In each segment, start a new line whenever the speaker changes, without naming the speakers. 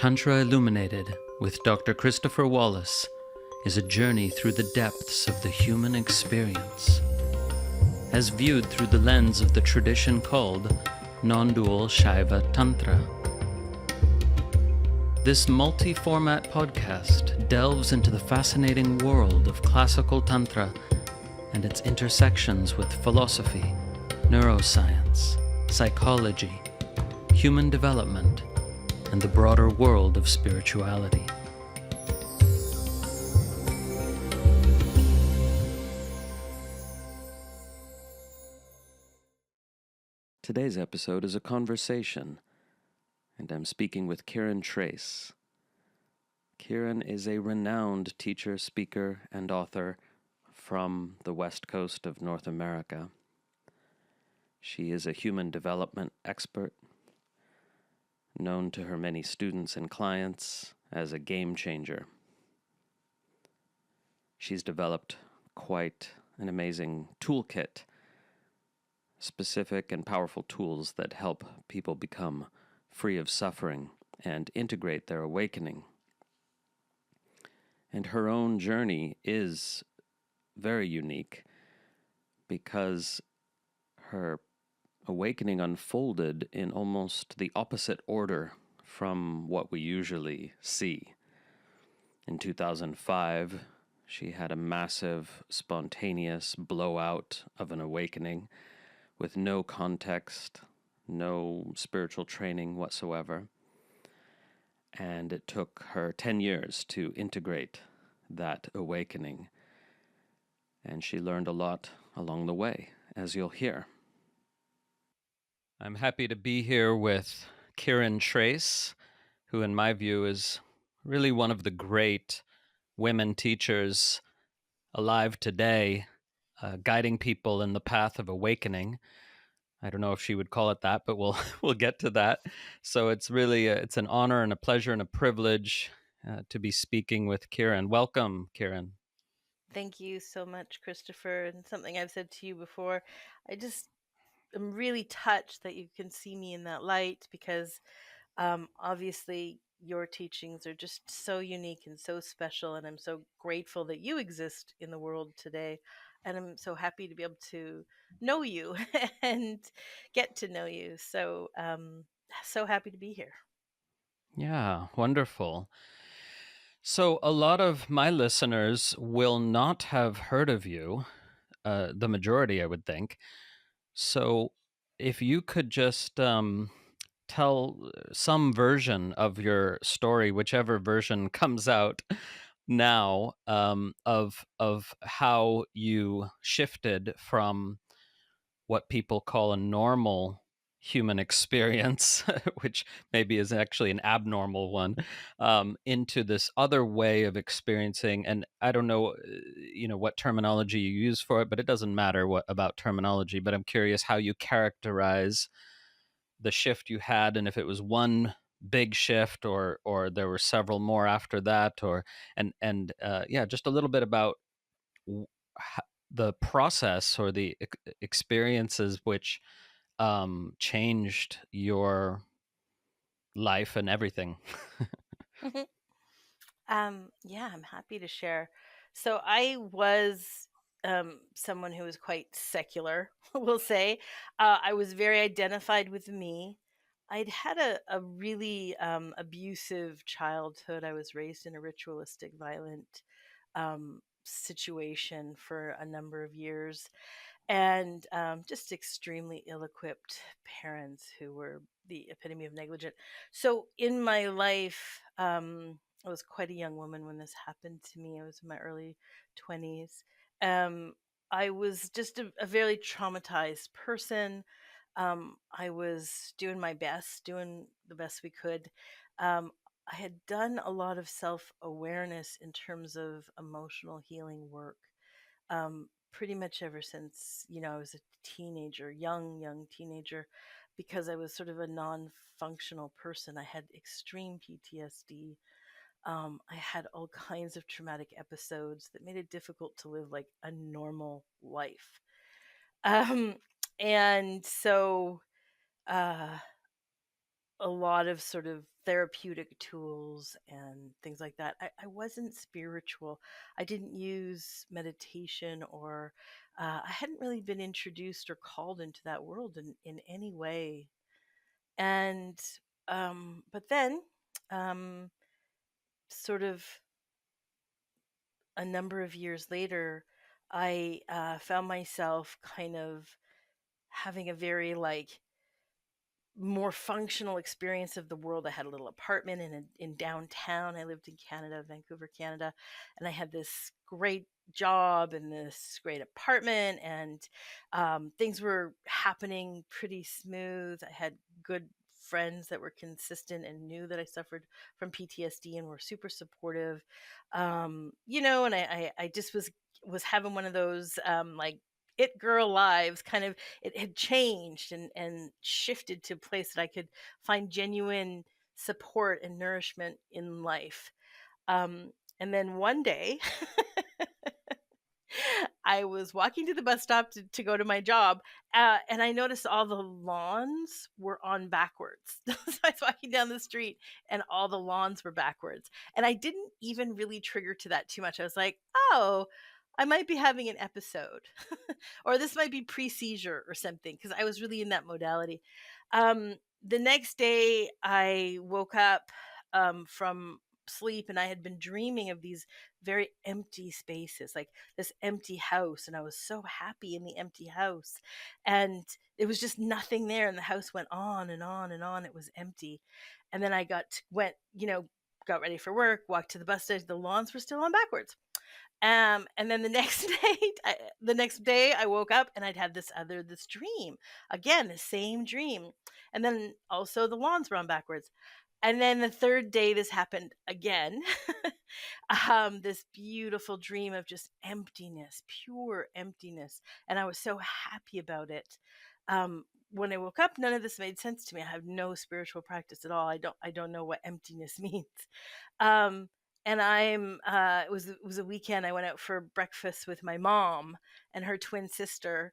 Tantra Illuminated with Dr. Christopher Wallace is a journey through the depths of the human experience, as viewed through the lens of the tradition called non-dual Shaiva Tantra. This multi-format podcast delves into the fascinating world of classical Tantra and its intersections with philosophy, neuroscience, psychology, human development, and the broader world of spirituality. Today's episode is a conversation, and I'm speaking with Kiran Trace. Kiran is a renowned teacher, speaker, and author from the west coast of North America. She is a human development expert, known to her many students and clients as a game changer. She's developed quite an amazing toolkit, specific and powerful tools that help people become free of suffering and integrate their awakening. And her own journey is very unique because her awakening unfolded in almost the opposite order from what we usually see. In 2005, she had a massive, spontaneous blowout of an awakening with no context, no spiritual training whatsoever. And it took her 10 years to integrate that awakening. And she learned a lot along the way, as you'll hear. I'm happy to be here with Kiran Trace, who in my view is really one of the great women teachers alive today, guiding people in the path of awakening. I don't know if she would call it that, but we'll get to that. So it's really it's an honor and a pleasure and a privilege to be speaking with Kiran. Welcome, Kiran.
Thank you so much, Christopher. And something I've said to you before, I just am really touched that you can see me in that light because obviously your teachings are just so unique and so special. And I'm so grateful that you exist in the world today. And I'm so happy to be able to know you and get to know you. So happy to be here.
Yeah, wonderful. So a lot of my listeners will not have heard of you, the majority, I would think. So if you could just tell some version of your story, whichever version comes out now, of how you shifted from what people call a normal human experience, which maybe is actually an abnormal one, into this other way of experiencing. And I don't know, what terminology you use for it, but it doesn't matter what about terminology. But I'm curious how you characterize the shift you had, and if it was one big shift or there were several more after that, or yeah, just a little bit about w- the process or the experiences which changed your life and everything.
Yeah, I'm happy to share. So I was someone who was quite secular, we'll say. I was very identified with me. I'd had a really abusive childhood. I was raised in a ritualistic, violent situation for a number of years, and just extremely ill-equipped parents who were the epitome of negligent. So in my life, I was quite a young woman when this happened to me. I was in my early 20s. Um, I was just a very traumatized person. I was doing my best, doing the best we could. I had done a lot of self awareness in terms of emotional healing work, pretty much ever since, I was a teenager, young teenager, because I was sort of a non functional person. I had extreme PTSD. I had all kinds of traumatic episodes that made it difficult to live like a normal life. Um, and so uh, a lot of sort of therapeutic tools and things like that. I wasn't spiritual. I didn't use meditation, or I hadn't really been introduced or called into that world in any way. And but then, um, sort of a number of years later, I found myself kind of having a very like more functional experience of the world. I had a little apartment in downtown. I lived in Canada, Vancouver, Canada, and I had this great job and this great apartment, and things were happening pretty smooth. I had good friends that were consistent and knew that I suffered from PTSD and were super supportive. And I just was having one of those like it girl lives kind of. It had changed and shifted to a place that I could find genuine support and nourishment in life. And then one day, I was walking to the bus stop to go to my job, and I noticed all the lawns were on backwards. So I was walking down the street, and all the lawns were backwards. And I didn't even really trigger to that too much. I was like, oh, I might be having an episode, or this might be pre seizure or something, because I was really in that modality. The next day, I woke up from sleep, and I had been dreaming of these very empty spaces, like this empty house, and I was so happy in the empty house, and it was just nothing there, and the house went on and on and on. It was empty. And then I got ready for work, walked to the bus station. The lawns were still on backwards. And then the next the next day I woke up, and I'd had this dream again, the same dream, and then also the lawns were on backwards. And then the third day, this happened again. This beautiful dream of just emptiness, pure emptiness. And I was so happy about it. When I woke up, none of this made sense to me. I have no spiritual practice at all. I don't know what emptiness means. Um, and it was a weekend. I went out for breakfast with my mom and her twin sister.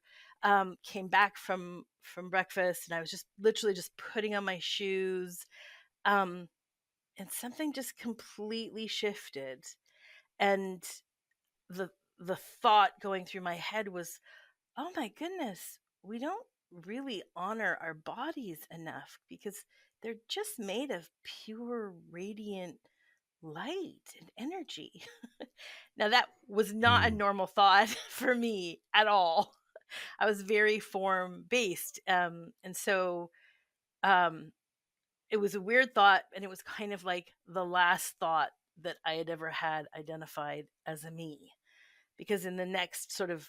Came back from breakfast, and I was just literally just putting on my shoes, um, and something just completely shifted. And the the thought going through my head was, "Oh my goodness, we don't really honor our bodies enough, because they're just made of pure radiant light and energy." Now that was not a
Hmm.
normal thought for me at all. I was very form based, and so um, it was a weird thought, and it was kind of like the last thought that I had ever had identified as a me, because in the next sort of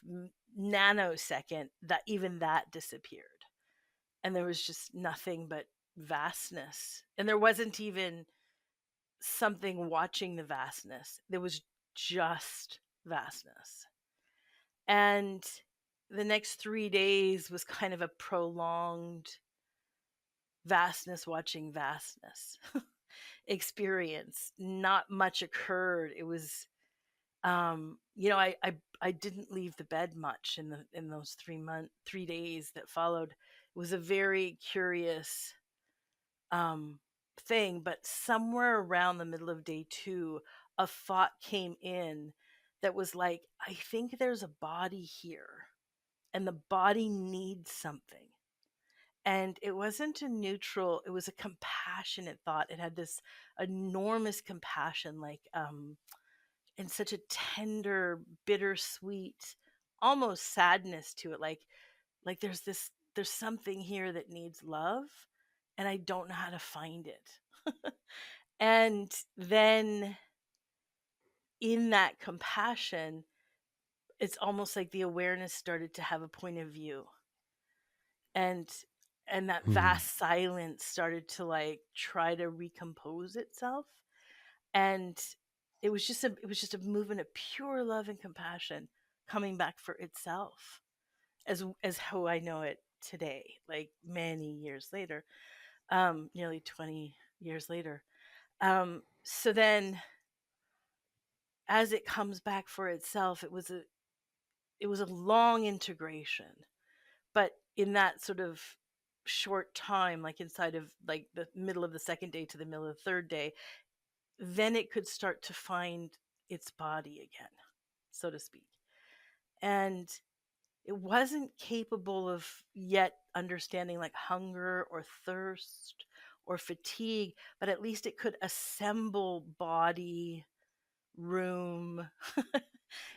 nanosecond, that even that disappeared, and there was just nothing but vastness, and there wasn't even something watching the vastness. There was just vastness. And the next 3 days was kind of a prolonged vastness watching vastness experience. Not much occurred. It was, I didn't leave the bed much in those 3 days that followed. It was a very curious um thing. But somewhere around the middle of day two, a thought came in that was like, I think there's a body here, and the body needs something. And it wasn't a neutral, it was a compassionate thought. It had this enormous compassion, like and such a tender, bittersweet, almost sadness to it. Like there's something here that needs love, and I don't know how to find it. And then in that compassion, it's almost like the awareness started to have a point of view, and that
Hmm.
vast silence started to like try to recompose itself. And it was just a movement of pure love and compassion coming back for itself, as how I know it today, like many years later, nearly 20 years later. So then, as it comes back for itself, it was a long integration. But in that sort of short time, like inside of like the middle of the second day to the middle of the third day, then it could start to find its body again, so to speak. And it wasn't capable of yet understanding like hunger or thirst or fatigue, but at least it could assemble body, room.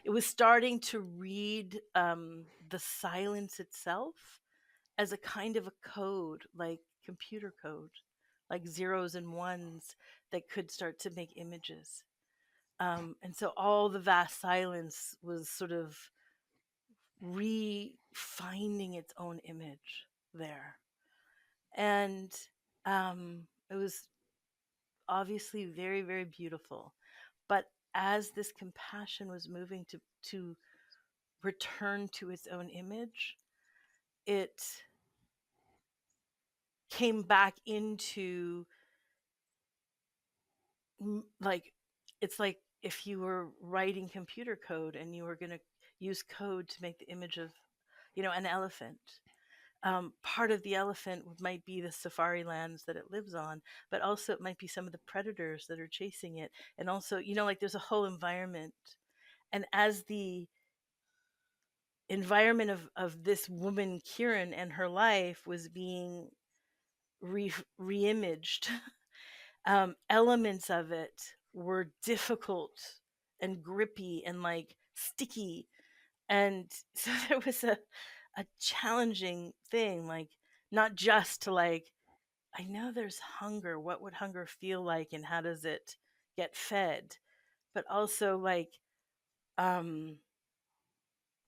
It was starting to read the silence itself as a kind of a code, like computer code, like zeros and ones that could start to make images. And so all the vast silence was sort of refinding its own image there. And it was obviously very, very beautiful. But as this compassion was moving to return to its own image, it came back into like, it's like if you were writing computer code and you were going to use code to make the image of, an elephant. Part of the elephant might be the safari lands that it lives on, but also it might be some of the predators that are chasing it. And also, like there's a whole environment. And as the environment of this woman, Kiran, and her life was being reimaged, elements of it were difficult and grippy and like sticky. And so there was a challenging thing, like not just to like, I know there's hunger. What would hunger feel like and how does it get fed? But also like, um,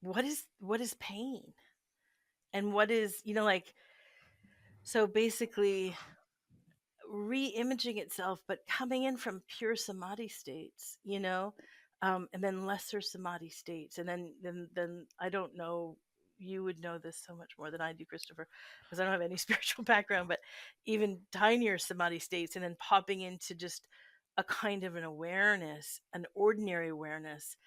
what is pain? And what is, like, so basically re-imaging itself, but coming in from pure samadhi states, and then lesser samadhi states, and then I don't know. You would know this so much more than I do, Christopher, because I don't have any spiritual background. But even tinier samadhi states, and then popping into just a kind of an awareness, an ordinary awareness,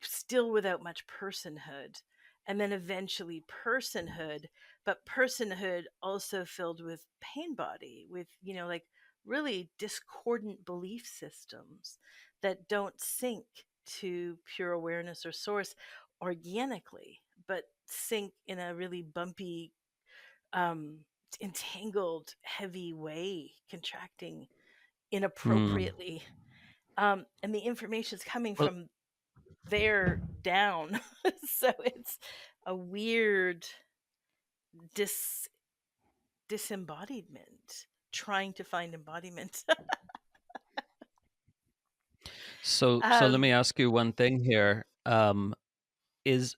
still without much personhood, and then eventually personhood, but personhood also filled with pain body, with like really discordant belief systems that don't sync to pure awareness or source organically, but sync in a really bumpy, um entangled, heavy way, contracting
Hmm.
inappropriately. And the information is coming
Well,
from they're down. So it's a weird dis disembodiment, trying to find embodiment.
so let me
um
ask you one thing here. Is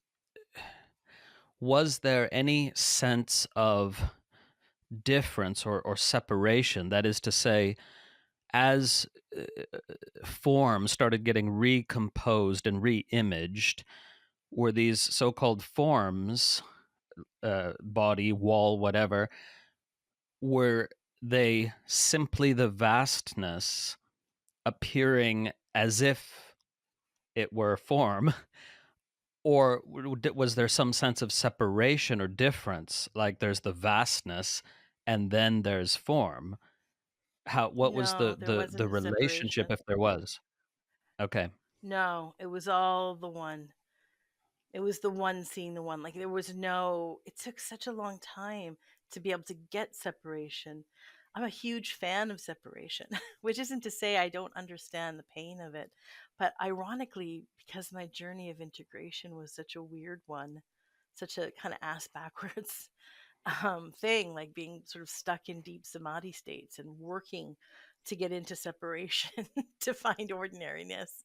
Was there any sense of difference or separation? That is to say, as uh, form started getting recomposed and re-imaged, were these so-called forms, body, wall, whatever, were they simply the vastness appearing as if it were form, or was there some sense of separation or difference? Like there's the vastness, and then there's form. What was
no, there
the
wasn't a
relationship,
separation.
if there was? Okay.
No, it was all the one. It was the one seeing the one. Like there was no, it took such a long time to be able to get separation. I'm a huge fan of separation, which isn't to say I don't understand the pain of it. But ironically, because my journey of integration was such a weird one, such a kind of ass backwards thing, like being sort of stuck in deep samadhi states and working to get into separation to find ordinariness.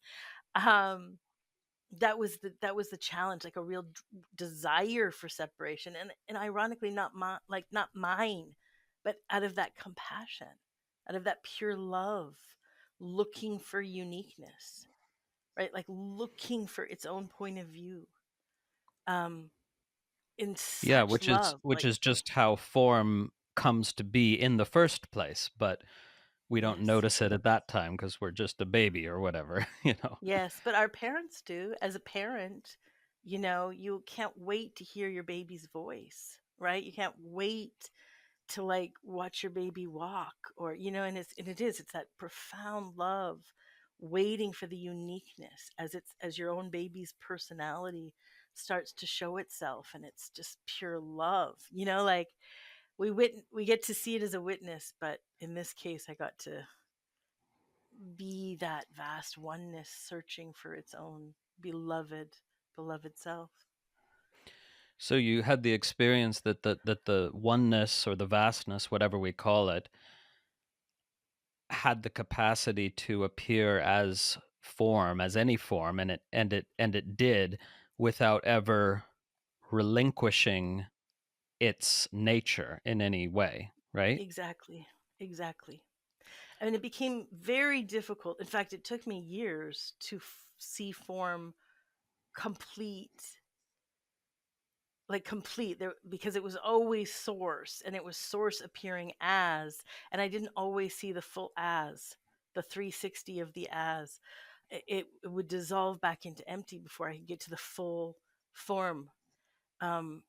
Um, that was the challenge, like a real desire for separation, and ironically not mine, but out of that compassion, out of that pure love, looking for uniqueness, right, like looking for its own point of view, um in
Yeah,
such love,
which
like,
is just how form comes to be in the first place, but we don't
yes,
notice it at that time because we're just a baby or whatever, you know.
yes, but our parents do. As a parent, you can't wait to hear your baby's voice, right? You can't wait to like watch your baby walk, or and it is it's that profound love waiting for the uniqueness as your own baby's personality starts to show itself, and it's just pure love, like we get to see it as a witness, but in this case I got to be that vast oneness searching for its own beloved self.
So you had the experience that the oneness or the vastness, whatever we call it, had the capacity to appear as form, as any form, and it did without ever relinquishing its nature in any way, right?
Exactly. Exactly. I mean, it became very difficult. In fact, it took me years to see form complete, like complete there, because it was always source, and it was source appearing as, and I didn't always see the full as, the 360 of the as. It would dissolve back into empty before I could get to the full form. Um,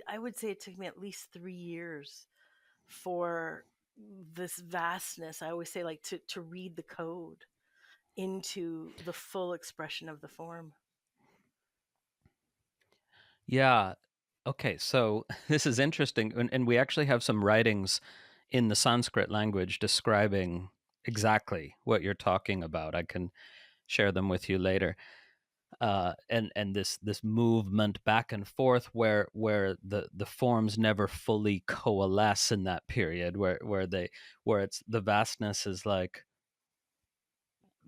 I would say it took me at least 3 years for this vastness. I always say, like, to read the code into the full expression of the form.
Yeah. Okay, so this is interesting, and we actually have some writings in the Sanskrit language describing exactly what you're talking about. I can share them with you later. And this movement back and forth where the forms never fully coalesce in that period, where it's the vastness is like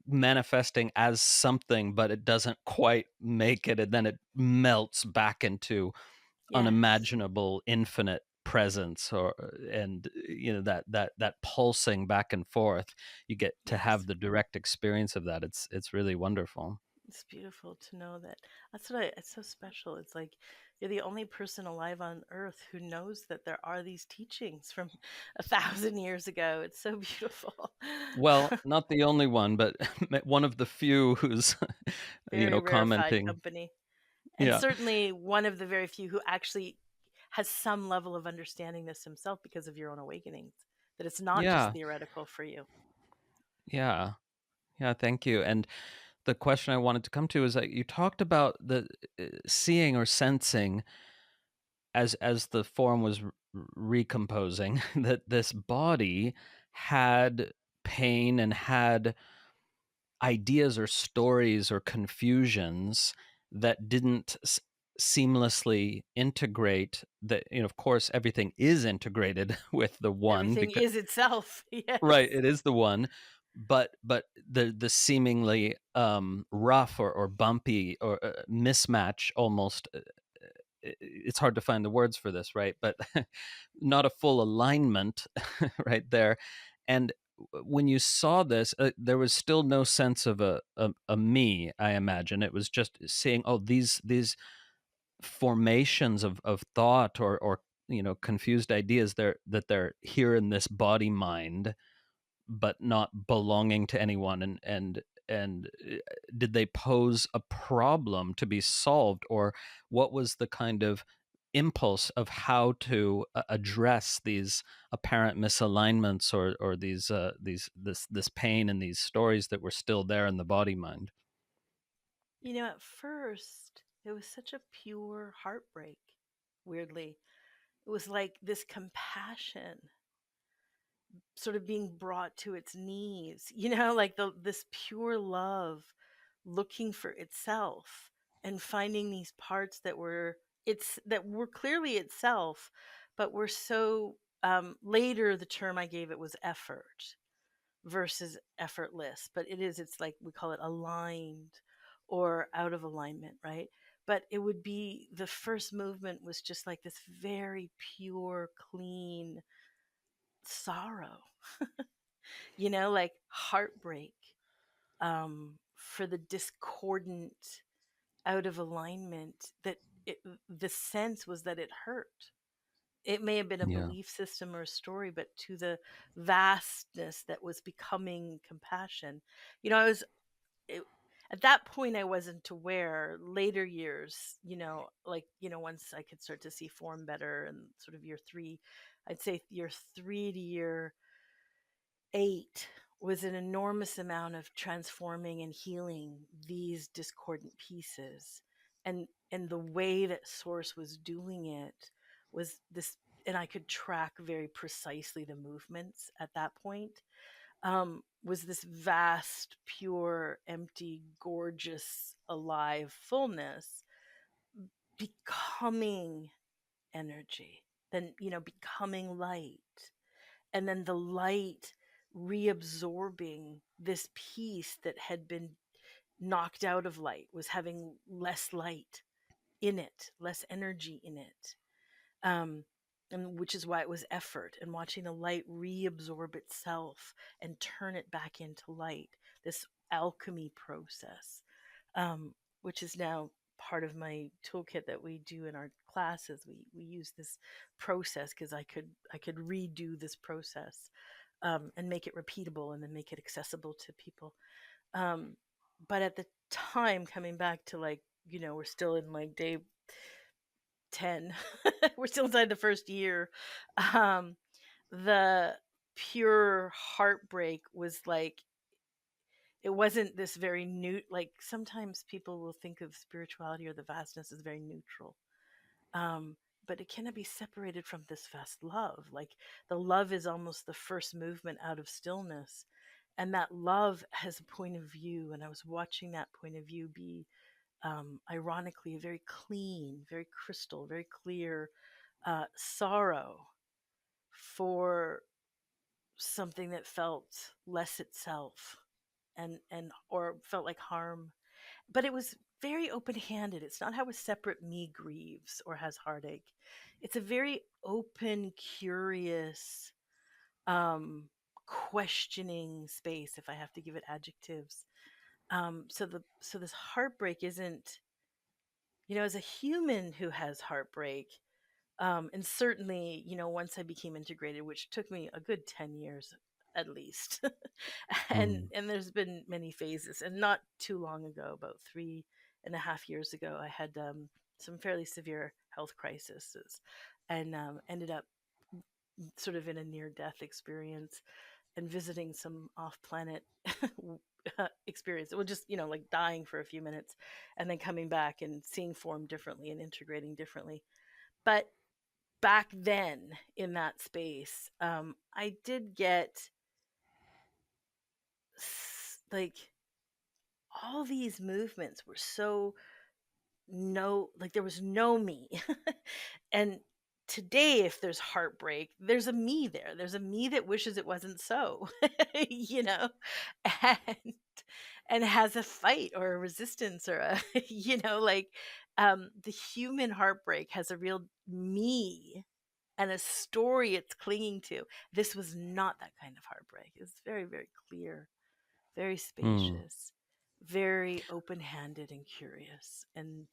manifesting as something, but it doesn't quite make it, and then it melts back into
Yes.
unimaginable infinite presence, or and that pulsing back and forth. You get to
Yes.
have the direct experience of that. It's really wonderful.
It's beautiful to know that. It's so special. It's like you're the only person alive on earth who knows that there are these teachings from 1,000 years ago. It's so beautiful.
Well, not the only one, but one of the few who's
Very rarefied
commenting.
company. And
Yeah.
certainly one of the very few who actually has some level of understanding this himself because of your own awakenings, that it's not just
Yeah.
theoretical for you.
Yeah. Yeah, thank you. And the question I wanted to come to is that you talked about the seeing or sensing as the form was recomposing that this body had pain and had ideas or stories or confusions that didn't seamlessly integrate. That, of course everything is integrated with the one,
Everything
because
is itself. Yes.
right, it is the one, but the seemingly rough or bumpy or mismatch almost, it's hard to find the words for this, right? But not a full alignment right there. And when you saw this, there was still no sense of a me. I imagine it was just seeing, oh, these formations of thought or confused ideas there, that they're here in this body mind, but not belonging to anyone. And did they pose a problem to be solved, or what was the kind of impulse of how to address these apparent misalignments, or this pain and these stories that were still there in the body mind?
At first, it was such a pure heartbreak, weirdly. It was like this compassion sort of being brought to its knees, like this pure love looking for itself and finding these parts that were clearly itself, but were so, later the term I gave it was effort versus effortless, but it's like we call it aligned or out of alignment, right? But it would be the first movement was just like this very pure, clean sorrow, like heartbreak, for the discordant, out of alignment, the sense was that it hurt. It may have been a
Yeah.
belief system or a story, but to the vastness that was becoming compassion, I was it, at that point I wasn't aware. Later years, like, once I could start to see form better and sort of year 3, I'd say year 3 to year 8 was an enormous amount of transforming and healing these discordant pieces. And the way that source was doing it was this, and I could track very precisely the movements at that point, was this vast, pure, empty, gorgeous, alive fullness becoming energy, then, becoming light. And then the light reabsorbing this piece that had been knocked out of light, was having less light in it, less energy in it. um, and which is why it was effort, and watching the light reabsorb itself and turn it back into light, this alchemy process, um, which is now part of my toolkit that we do in our classes. We use this process because I could redo this process, and make it repeatable and then make it accessible to people. um, but at the time, coming back to, like, we're still in like day 10. We're still inside the first year. um the pure heartbreak was like, it wasn't this very new, like, sometimes people will think of spirituality or the vastness as very neutral. um but it cannot be separated from this vast love. Like, the love is almost the first movement out of stillness, and that love has a point of view, and I was watching that point of view be, ironically, a very clean, very crystal, very clear sorrow for something that felt less itself, and or felt like harm. But it was very open-handed. It's not how a separate me grieves or has heartache. It's a very open, curious, um questioning space, if I have to give it adjectives. So this heartbreak isn't, as a human who has heartbreak. And certainly, once I became integrated, which took me a good 10 years at least. and
Mm.
and there's been many phases. And not too long ago, about 3.5 years ago, I had, some fairly severe health crises, and ended up sort of in a near death experience, and visiting some off planet experience. It was just, like dying for a few minutes, and then coming back and seeing form differently and integrating differently. But back then, in that space, I did get, like, all these movements were so, no, like, there was no me. And today, if there's heartbreak, there's a me there. There's a me that wishes it wasn't so, you know, and has a fight or a resistance or a, like, the human heartbreak has a real me and a story it's clinging to. This was not that kind of heartbreak. It's very, very clear, very
Mm.
spacious, very open-handed and curious, and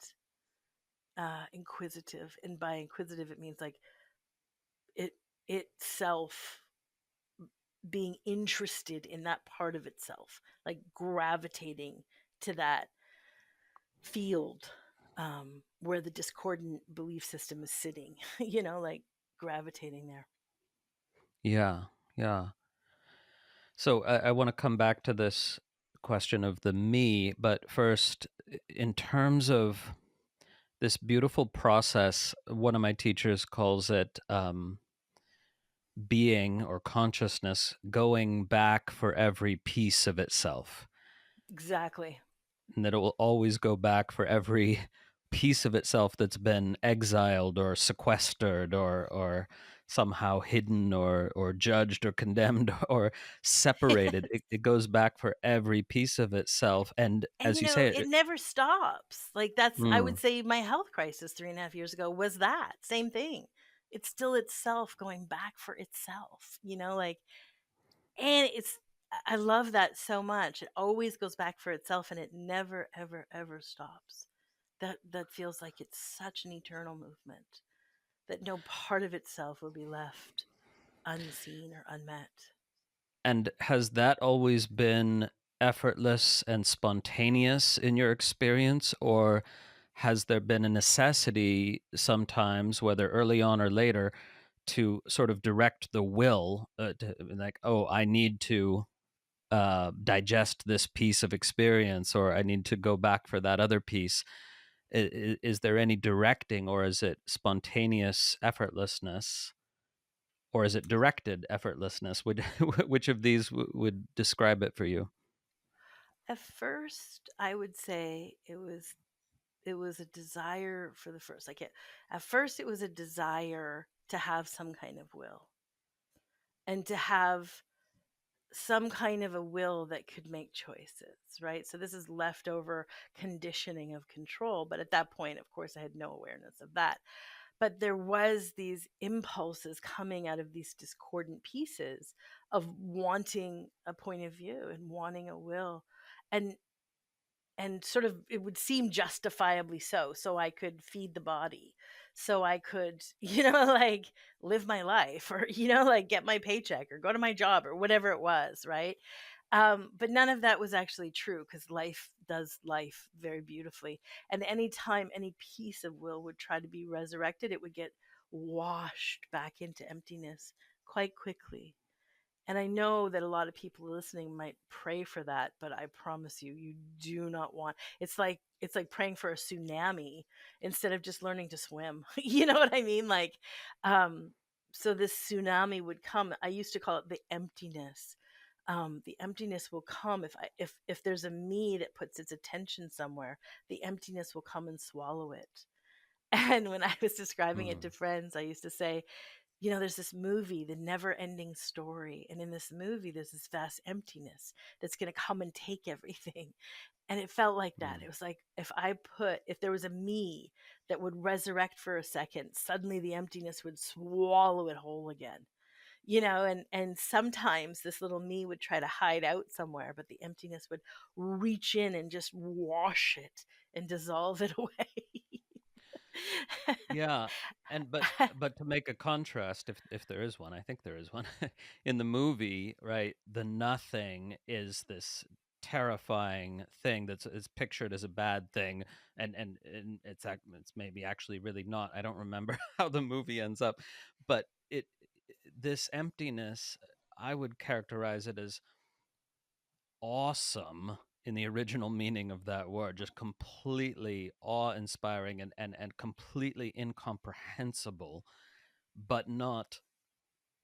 inquisitive. And by inquisitive, it means like it itself being interested in that part of itself, like gravitating to that field, where the discordant belief system is sitting, like gravitating there.
Yeah, yeah. So I want to come back to this question of the me, but first, in terms of this beautiful process, one of my teachers calls it being or consciousness going back for every piece of itself,
Exactly.
and that it will always go back for every piece of itself that's been exiled or sequestered or somehow hidden or judged or condemned or separated. It goes back for every piece of itself, and
And
as you say
it
it.
never stops. Like, that's, I would
Mm,
say, my health crisis 3.5 years ago was that same thing. It's still itself going back for itself, like, and I love that so much. It always goes back for itself, and it never, ever, ever stops. That feels like it's such an eternal movement that no part of itself will be left unseen or unmet.
and has that always been effortless and spontaneous in your experience, or has there been a necessity sometimes, whether early on or later, to sort of direct the will, like, oh, I need to digest this piece of experience, or I need to go back for that other piece. Is there any directing, or is it spontaneous effortlessness, or is it directed effortlessness? Would which of these would describe it for you?
At first, I would say it was a desire for the first. At first it was a desire to have some kind of will, and to have some kind of a will that could make choices, right? So this is leftover conditioning of control, but at that point, of course, I had no awareness of that. But there was these impulses coming out of these discordant pieces of wanting a point of view and wanting a will, and sort of it would seem justifiably so I could feed the body, so I could like live my life, or like get my paycheck or go to my job or whatever it was, right? But none of that was actually true, because life does life very beautifully, and anytime any piece of will would try to be resurrected, it would get washed back into emptiness quite quickly. And I know that a lot of people listening might pray for that, but I promise you, you do not want. It's like praying for a tsunami instead of just learning to swim. You know what I mean? Like, um, so this tsunami would come. I used to call it the emptiness. The emptiness will come if there's a me that puts its attention somewhere. The emptiness will come and swallow it. And when I was describing it to
Mm.
friends, I used to say, there's this movie, The Never Ending Story. And in this movie, there's this vast emptiness that's going to come and take everything. And it felt like that.
Mm.
It was like if there was a me that would resurrect for a second, suddenly the emptiness would swallow it whole again. And sometimes this little me would try to hide out somewhere, but the emptiness would reach in and just wash it and dissolve it away.
Yeah, and but to make a contrast, if there is one, I think there is one, in the movie, right? The nothing is this terrifying thing that's is pictured as a bad thing, and it's maybe actually really not. I don't remember how the movie ends up, but this emptiness, I would characterize it as awesome in the original meaning of that word, just completely awe-inspiring and completely incomprehensible, but not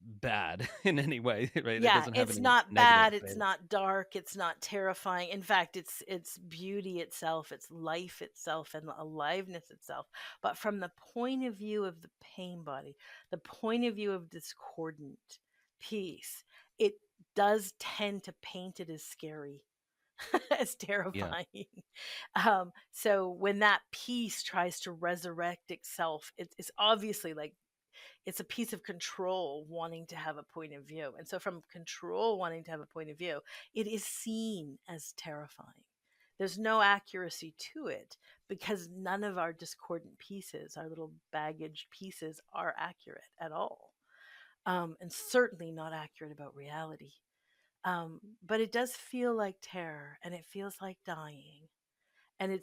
bad in any way, right? It
Yeah,
doesn't have
it's
any
not
negative,
bad, it's
right?
not dark, it's not terrifying. In fact, it's beauty itself, it's life itself and aliveness itself. But from the point of view of the pain body, the point of view of discordant peace, it does tend to paint it as scary, as
Yeah.
terrifying. So when that piece tries to resurrect itself, it's obviously like it's a piece of control wanting to have a point of view. And so, from control wanting to have a point of view, it is seen as terrifying. There's no accuracy to it, because none of our discordant pieces, our little baggage pieces, are accurate at all. And certainly not accurate about reality. But it does feel like terror, and it feels like dying, and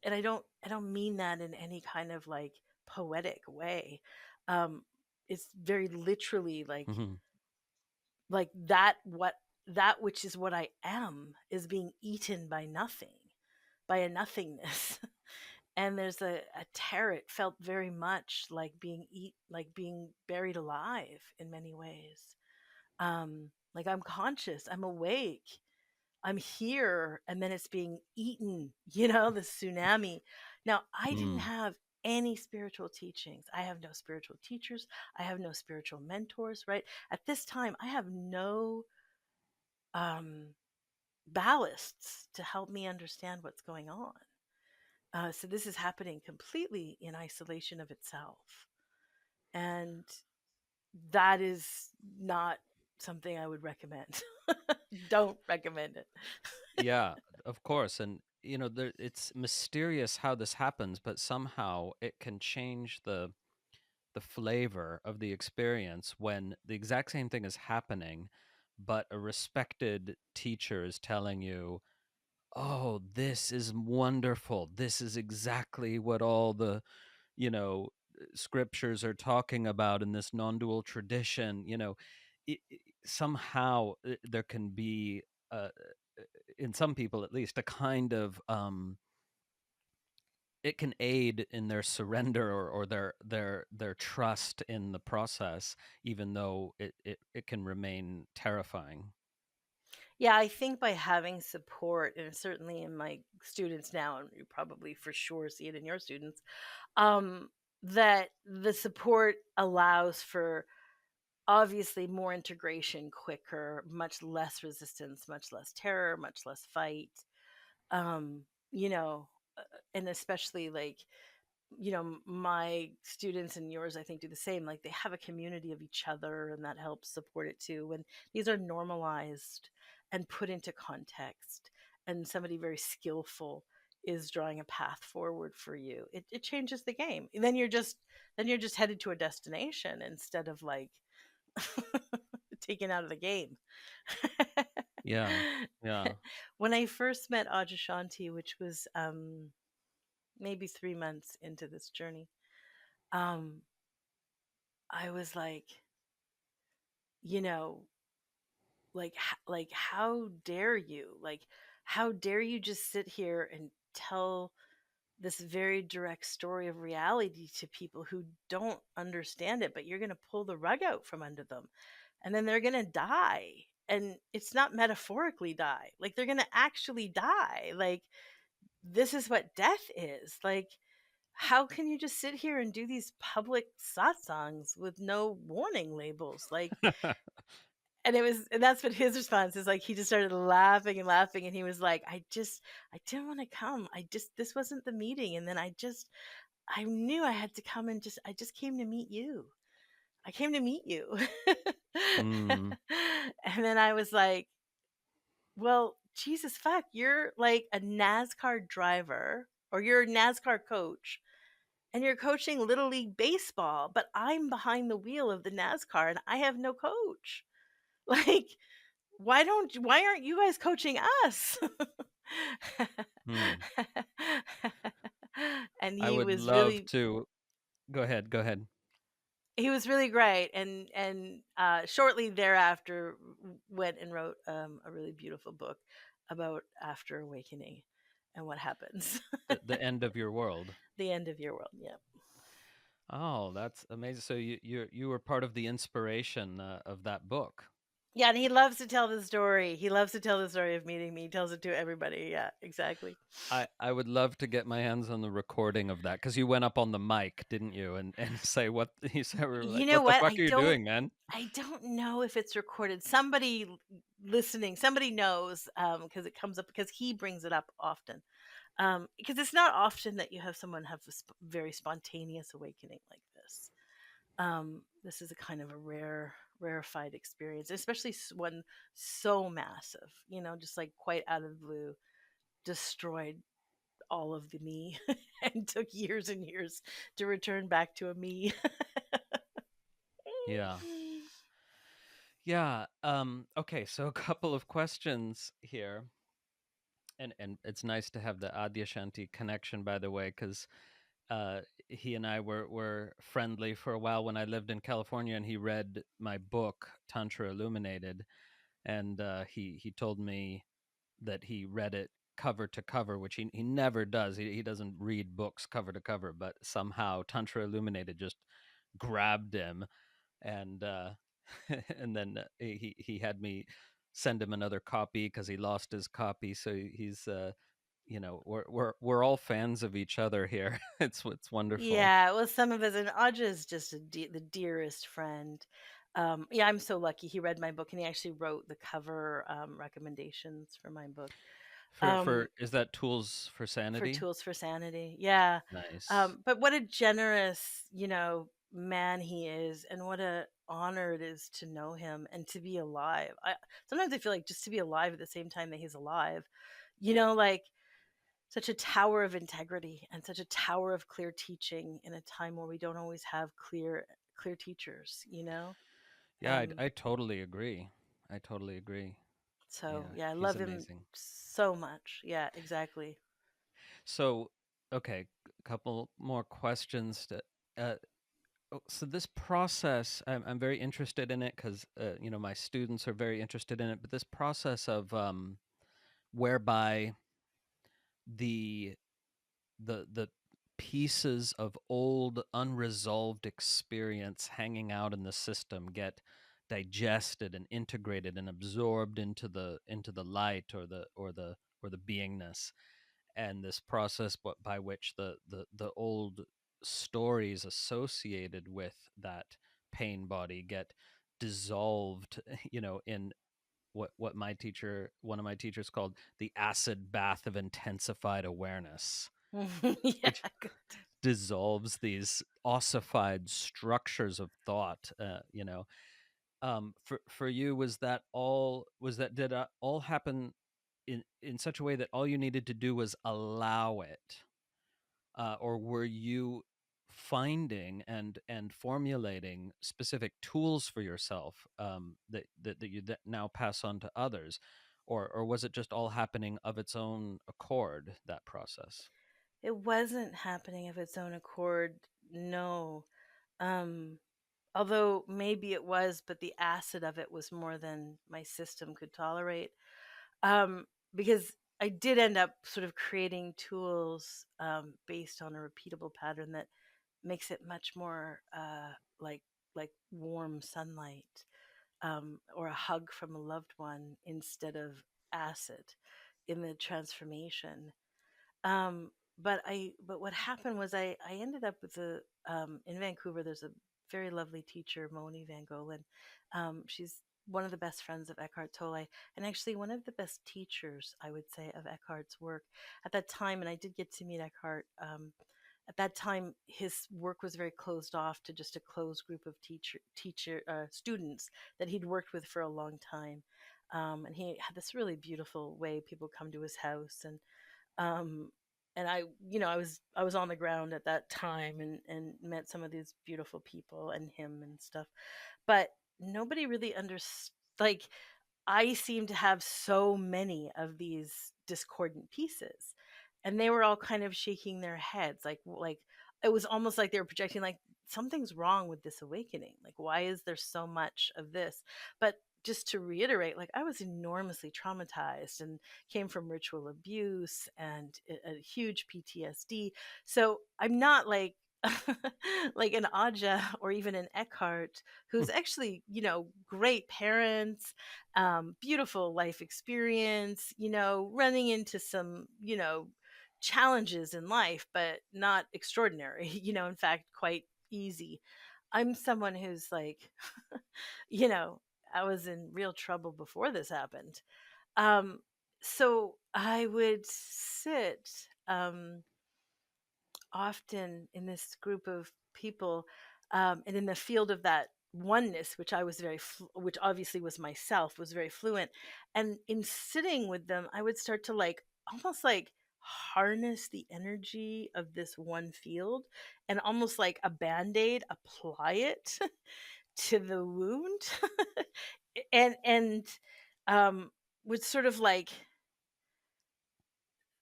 I don't mean that in any kind of like poetic way. um it's very literally
Mhm.
like that which is what I am is being eaten by nothing, by a nothingness. And there's a terror. It felt very much like being buried alive in many ways. Like I'm conscious, I'm awake, I'm here, and then it's being eaten, the tsunami. Now, I didn't
Mm.
have any spiritual teachings. I have no spiritual teachers. I have no spiritual mentors, right? At this time, I have no um, ballasts to help me understand what's going on. So this is happening completely in isolation of itself. And that is not something I would recommend. Don't recommend it.
Yeah, of course, and, it's mysterious how this happens, but somehow it can change the flavor of the experience when the exact same thing is happening, but a respected teacher is telling you, "Oh, this is wonderful. This is exactly what all the, scriptures are talking about in this non-dual tradition, somehow there can be, uh, in some people at least, a kind of it can aid in their surrender, or their trust in the process, even though it can remain terrifying.
Yeah, I think by having support, and certainly in my students now, and you probably for sure see it in your students, um, that the support allows for obviously more integration quicker, much less resistance, much less terror, much less fight. Um, you know, and especially like, my students and yours, I think, do the same. Like they have a community of each other, and that helps support it too. When these are normalized and put into context, and somebody very skillful is drawing a path forward for you, it changes the game. And then you're just headed to a destination instead of like taken out of the game.
Yeah, yeah.
When I first met Ajashanti, which was maybe 3 months into this journey, um, I was like, you know, like how dare you? Like, how dare you just sit here and tell this very direct story of reality to people who don't understand it, but you're going to pull the rug out from under them, and then they're going to die. And it's not metaphorically die. Like they're going to actually die. Like this is what death is. Like how can you just sit here and do these public satsangs with no warning labels? Like, and that's what his response is. Like he just started laughing and laughing, and he was like, I didn't want to come. This wasn't the meeting. And then I knew I had to come, and I just came to meet you. I came to meet you.
Mm.
And then I was like, well, Jesus fuck, you're like a NASCAR driver, or you're a NASCAR coach, and you're coaching little league baseball, but I'm behind the wheel of the NASCAR and I have no coach. Like, why aren't you guys coaching us?
Hmm.
And
I
he
would
was
love
really
to. Go ahead, go ahead.
he was really great, and shortly thereafter went and wrote a really beautiful book about after awakening and what happens.
The end of your world.
The end of your world. Yeah.
Oh, that's amazing. So you were part of the inspiration of that book.
Yeah, and he loves to tell the story. He loves to tell the story of meeting me. He tells it to everybody. Yeah, exactly.
I would love to get my hands on the recording of that, because you went up on the mic, didn't you, and say what he said. We were
You
like,
know
"What the
what?
fuck are you doing, man?"
I don't know if it's recorded. Somebody listening, somebody knows, because it comes up, because he brings it up often. Because it's not often that you have someone have a very spontaneous awakening like this. This is a kind of a rarefied experience, especially one so massive. Just like quite out of the blue, destroyed all of the me, and took years and years to return back to a me.
Yeah. Yeah. Okay. So a couple of questions here, and it's nice to have the Adyashanti connection, by the way, because uh, he and I were friendly for a while when I lived in California, and he read my book Tantra Illuminated, and he told me that he read it cover to cover, which he never does. He doesn't read books cover to cover, but somehow Tantra Illuminated just grabbed him, and and then he had me send him another copy because he lost his copy. So he's we're all fans of each other here. It's wonderful.
Yeah, well, some of us, and Aja is just the dearest friend. Yeah, I'm so lucky. He read my book, and he actually wrote the cover recommendations for my book.
For
Um,
Is that Tools for
for
Sanity?
Tools for Sanity. Yeah.
Nice.
But what a generous, man he is, and what a honor it is to know him and to be alive. Sometimes I feel like just to be alive at the same time that he's alive, like such a tower of integrity and such a tower of clear teaching in a time where we don't always have clear teachers.
Yeah,
And
I totally agree. I totally agree.
so,
Yeah,
yeah, I
he's
love him
amazing.
so much. Yeah, exactly.
So, okay, a couple more questions. uh, so this process, I'm very interested in it because my students are very interested in it. But this process of whereby the the pieces of old unresolved experience hanging out in the system get digested and integrated and absorbed into the light or the beingness, and this process by which the old stories associated with that pain body get dissolved in what my teacher one of my teachers called the acid bath of intensified awareness,
Yeah,
which
good.
dissolves these ossified structures of thought. For you, was that did it all happen in such a way that all you needed to do was allow it, or were you finding and formulating specific tools for yourself, that you now pass on to others, or was it just all happening of its own accord, that process?
It wasn't happening of its own accord, no. Um, Although maybe it was, but the acid of it was more than my system could tolerate. Um, because I did end up sort of creating tools based on a repeatable pattern that makes it much more like warm sunlight, or a hug from a loved one instead of acid in the transformation. Um, but what happened was I ended up with a in Vancouver. There's a very lovely teacher, Moni Van Golen. She's one of the best friends of Eckhart Tolle, and actually one of the best teachers, I would say, of Eckhart's work at that time. And I did get to meet Eckhart. At that time, his work was very closed off to just a closed group of teacher students that he'd worked with for a long time. And he had this really beautiful way people come to his house, um, and I was on the ground at that time and met some of these beautiful people and him and stuff, but nobody really understood. Like, I seem to have so many of these discordant pieces, and they were all kind of shaking their heads, like it was almost like they were projecting, like something's wrong with this awakening. Like, why is there so much of this? But just to reiterate, like, I was enormously traumatized and came from ritual abuse and a huge PTSD. So I'm not like like an Aja or even an Eckhart,
Hmm.
who's actually, great parents, beautiful life experience, running into some, challenges in life, but not extraordinary, in fact, quite easy. I'm someone who's like, you know, I was in real trouble before this happened. Um, so I would sit often in this group of people, and in the field of that oneness, which I was which obviously was myself, was very fluent. And in sitting with them, I would start to like almost like harness the energy of this one field and almost like a band-aid apply it to the wound. And um would sort of like,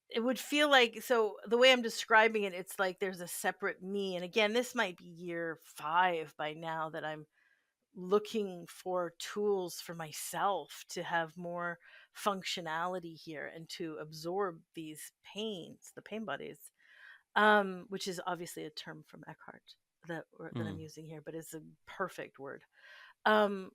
it would feel like, so the way I'm describing it, it's like there's a separate me. And again, this might be year 5 by now that I'm looking for tools for myself to have more functionality here and to absorb these pains, the pain bodies, which is obviously a term from Eckhart that I'm
Mm.
using here, but it's a perfect word. Um,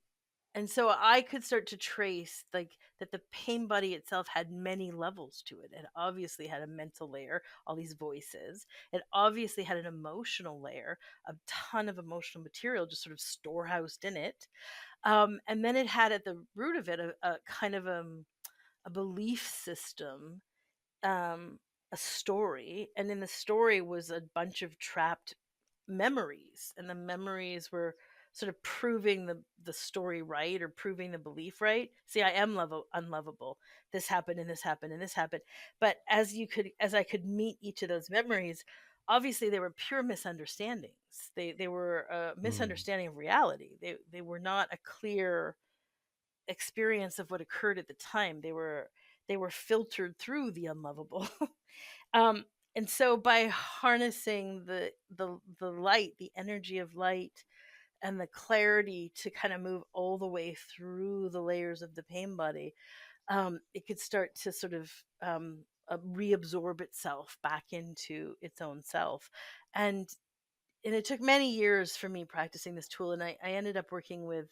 and so I could start to trace like that the pain body itself had many levels to it. It obviously had a mental layer, all these voices. It obviously had an emotional layer, a ton of emotional material just sort of storehoused in it. And then it had at the root of it a kind of a belief system, um, a story, and in the story was a bunch of trapped memories, and the memories were sort of proving the story right or proving the belief right. See, I am unlovable. This happened and this happened and this happened. But as I could meet each of those memories, obviously they were pure misunderstandings. They were a
Mm.
misunderstanding of reality. They were not a clear experience of what occurred at the time. They were filtered through the unlovable. um And so by harnessing the light, the energy of light, and the clarity to kind of move all the way through the layers of the pain body, it could start to sort of reabsorb itself back into its own self. And it took many years for me practicing this tool, and I ended up working with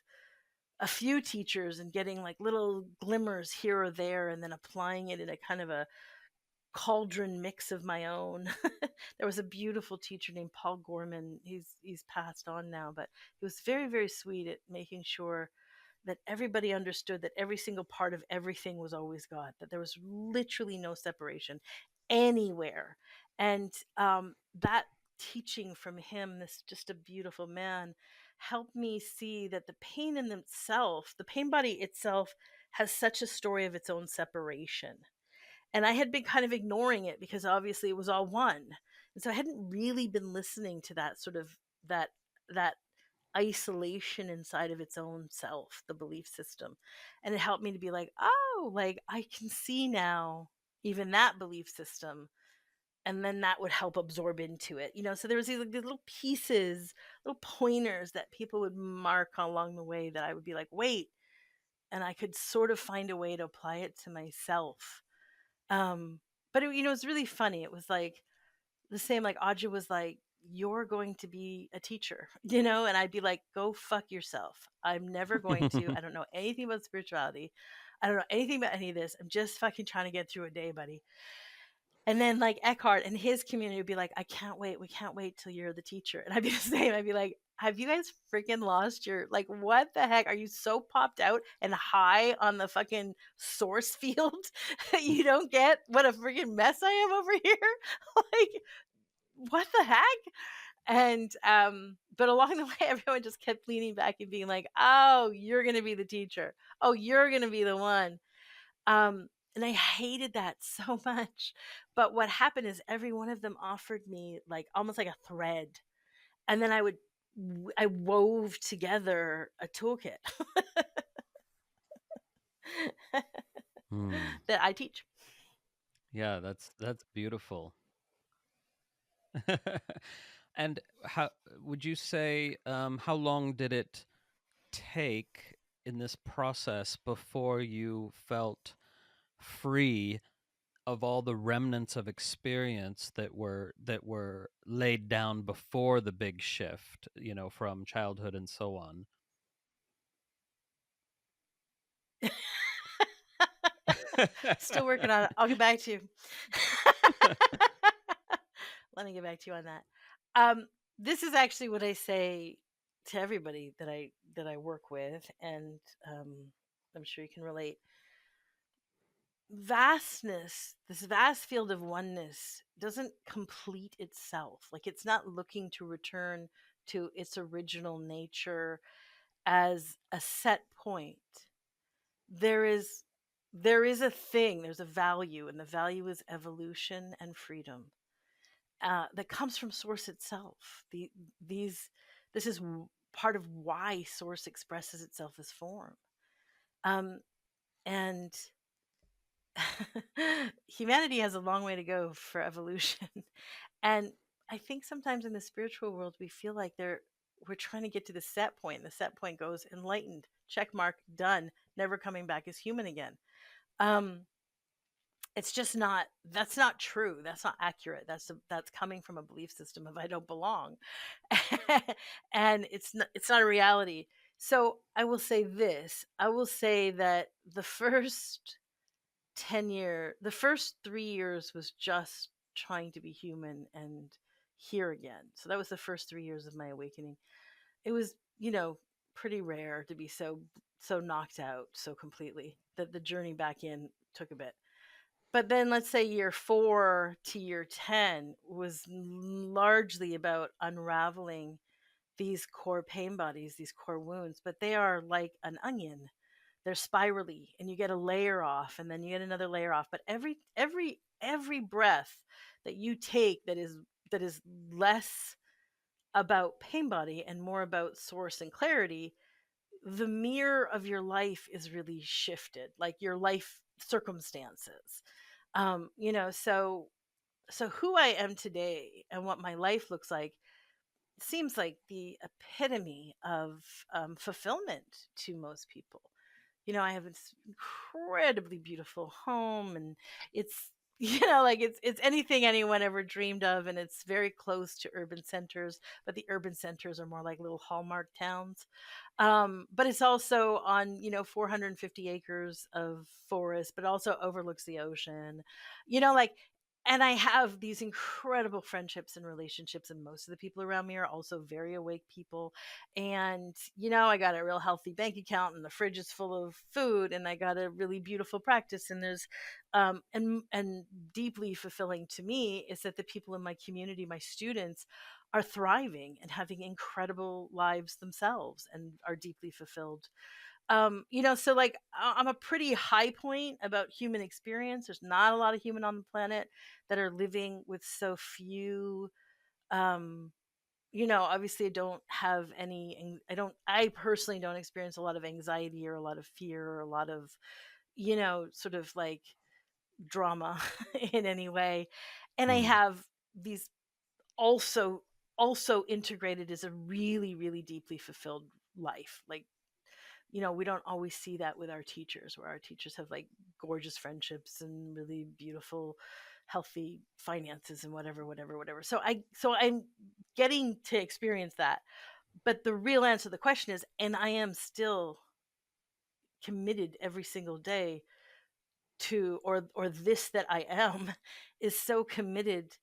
a few teachers and getting like little glimmers here or there, and then applying it in a kind of a cauldron mix of my own. There was a beautiful teacher named Paul Gorman. He's passed on now, but he was very, very sweet at making sure that everybody understood that every single part of everything was always God, that there was literally no separation anywhere. And that teaching from him, this just a beautiful man, helped me see that the pain in itself, the pain body itself, has such a story of its own separation. And I had been kind of ignoring it because obviously it was all one. And so I hadn't really been listening to that sort of that that isolation inside of its own self, the belief system. And it helped me to be like, oh, like I can see now even that belief system. And then that would help absorb into it. So there was these, like, these little pieces, little pointers that people would mark along the way that I would be like, wait, and I could sort of find a way to apply it to myself. Um, but it was really funny. It was like the same, like Audra was like, "You're going to be a teacher," and I'd be like, "Go fuck yourself. I'm never going to. I don't know anything about spirituality. I don't know anything about any of this. I'm just fucking trying to get through a day, buddy." And then like Eckhart and his community would be like, "I can't wait. We can't wait till you're the teacher." And I'd be the same. I'd be like, "Have you guys freaking lost your, like, what the heck? Are you so popped out and high on the fucking source field that you don't get what a freaking mess I am over here?" Like, what the heck? And but along the way, everyone just kept leaning back and being like, "Oh, you're gonna be the teacher. Oh, you're gonna be the one." And I hated that so much. But what happened is every one of them offered me like almost like a thread. And then I wove together a toolkit
Hmm.
that I teach.
Yeah, that's beautiful. And how would you say, how long did it take in this process before you felt free of all the remnants of experience that were laid down before the big shift, from childhood and so on?
Still working on it. I'll get back to you. Let me get back to you on that. Um, this is actually what I say to everybody that I work with, and I'm sure you can relate. Vastness, this vast field of oneness, doesn't complete itself. Like, it's not looking to return to its original nature as a set point. There is a thing, there's a value, and the value is evolution and freedom, that comes from source itself. This is part of why source expresses itself as form. um, and humanity has a long way to go for evolution. And I think sometimes in the spiritual world we feel like we're trying to get to the set point. The set point goes enlightened, check mark, done, never coming back as human again. um it's just not, that's not true, that's not accurate, that's coming from a belief system of I don't belong. And it's not a reality. So I will say this, I will say that the first 3 years was just trying to be human and here again. So that was the first 3 years of my awakening. It was, pretty rare to be so knocked out so completely that the journey back in took a bit. But then let's say year 4 to year 10 was largely about unraveling these core pain bodies, these core wounds, but they are like an onion. They're spirally, and you get a layer off and then you get another layer off. But every breath that you take that is less about pain body and more about source and clarity, the mirror of your life is really shifted, like your life circumstances. So So who I am today and what my life looks like seems like the epitome of fulfillment to most people. I have this incredibly beautiful home, and it's like it's anything anyone ever dreamed of, and it's very close to urban centers, but the urban centers are more like little hallmark towns. But it's also on 450 acres of forest, but also overlooks the ocean. Like, and I have these incredible friendships and relationships, and most of the people around me are also very awake people. And I got a real healthy bank account, and the fridge is full of food, and I got a really beautiful practice. And there's and deeply fulfilling to me is that the people in my community, my students, are thriving and having incredible lives themselves and are deeply fulfilled. So like I'm a pretty high point about human experience. There's not a lot of human on the planet that are living with so few. um Obviously I don't have I personally don't experience a lot of anxiety or a lot of fear or a lot of sort of like drama in any way. And I
Mm,
have these also integrated as a really, really deeply fulfilled life. Like, we don't always see that with our teachers, where our teachers have like gorgeous friendships and really beautiful, healthy finances and whatever, whatever, whatever. So I'm getting to experience that. But the real answer to the question is, and I am still committed every single day to, or this that I am is so committed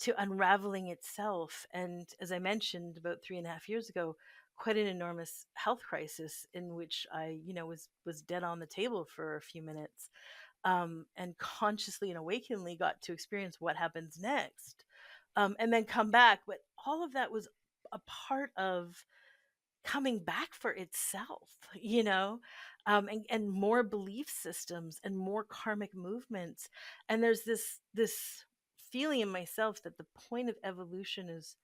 to unraveling itself. And as I mentioned about 3.5 years ago, quite an enormous health crisis in which I, was dead on the table for a few minutes, and consciously and awakeningly got to experience what happens next, and then come back. But all of that was a part of coming back for itself, and more belief systems and more karmic movements. And there's this feeling in myself that the point of evolution is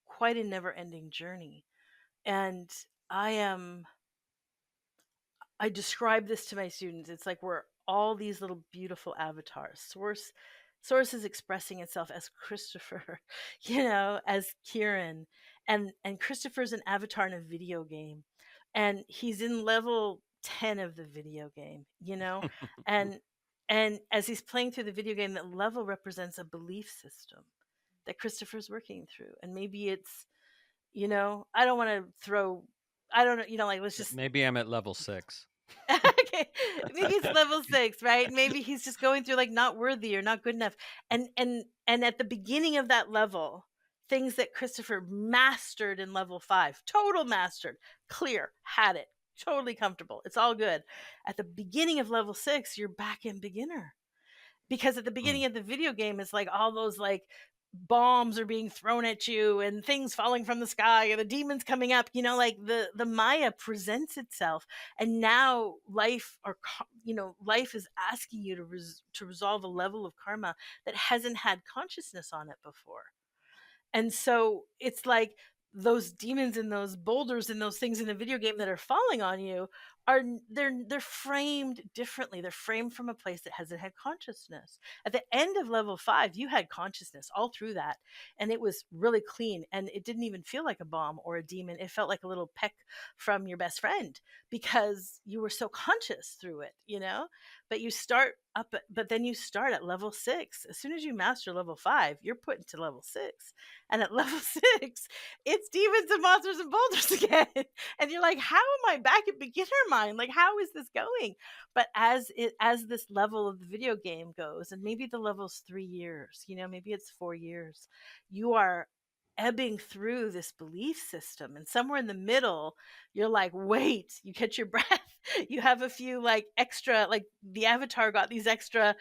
quite a never ending journey. And I am I describe this to my students. It's like we're all these little beautiful avatars. Source is expressing itself as Christopher, as Kiran. And Christopher's an avatar in a video game. And he's in level 10 of the video game, And and as he's playing through the video game, that level represents a belief system that Christopher's working through. And maybe it's, I don't want to throw I don't know, like let's just
maybe I'm at level 6.
okay, maybe it's level 6, right? Maybe he's just going through like not worthy or not good enough. And at the beginning of that level, things that Christopher mastered in level 5, total mastered, clear, had it, totally comfortable. It's all good. At the beginning of level 6, you're back in beginner, because at the
Mm,
beginning of the video game is like all those like bombs are being thrown at you and things falling from the sky and the demons coming up, like the Maya presents itself. And now life is asking you to resolve a level of karma that hasn't had consciousness on it before. And so it's like those demons and those boulders and those things in the video game that are falling on you are they're framed differently. They're framed from a place that hasn't had consciousness. At the end of level 5, you had consciousness all through that, and it was really clean, and it didn't even feel like a bomb or a demon. It felt like a little peck from your best friend, because you were so conscious through it. But then you start at level 6. As soon as you master level 5, you're put into level 6. And at level 6, it's demons and monsters and boulders again. And you're like, how am I back at beginner mind? Like, how is this going? But as this level of the video game goes, and maybe the level's 3 years, maybe it's 4 years, you are ebbing through this belief system. And somewhere in the middle, you're like, wait, you catch your breath. You have a few like extra, like the avatar got these extra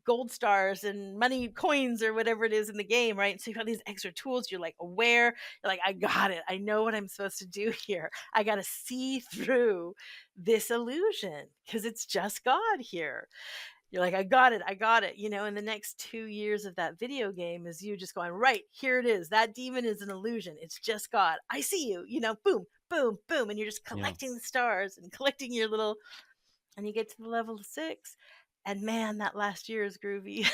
gold stars and money coins or whatever it is in the game, right? So you have these extra tools. You're like aware. You're like, I got it. I know what I'm supposed to do here. I got to see through this illusion because it's just God here. You're like, I got it. I got it. In the next 2 years of that video game is you just going, right, here it is. That demon is an illusion. It's just God. I see you, boom, boom, boom. And you're just
yeah.
collecting the stars and collecting your little, and you get to the level 6. And man, that last year is groovy.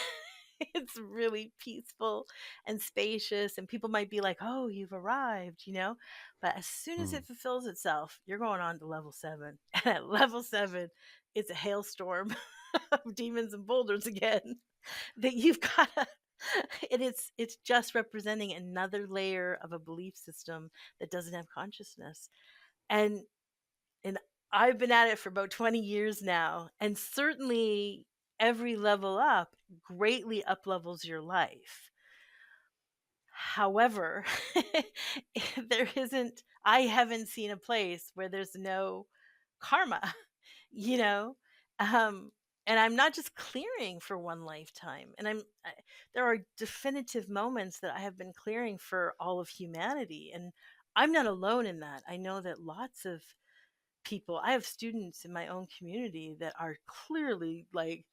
It's really peaceful and spacious, and people might be like, "Oh, you've arrived," you know? But as soon as
Mm.
it fulfills itself, you're going on to level 7. And at level 7, it's a hailstorm of demons and boulders again that you've gotta and it's just representing another layer of a belief system that doesn't have consciousness. And and I've been at it for about 20 years now, and certainly every level up greatly uplevels your life. However, there isn't I haven't seen a place where there's no karma, you know? Um and I'm not just clearing for one lifetime. And there are definitive moments that I have been clearing for all of humanity, and I'm not alone in that. I know that lots of people I have students in my own community that are clearly like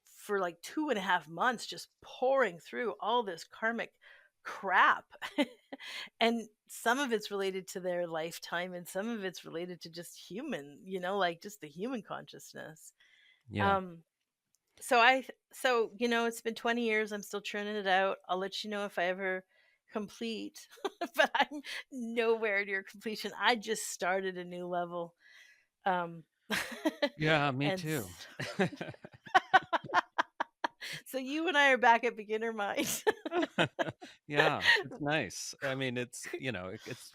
for like 2.5 months just pouring through all this karmic crap. And some of it's related to their lifetime and some of it's related to just human, like just the human consciousness.
Yeah.
um it's been 20 years, I'm still churning it out. I'll let you know if I ever complete. But I'm nowhere near completion. I just started a new level. um
Yeah, me
and
too.
so you and I are back at beginner mind.
Yeah, it's nice. I mean, it's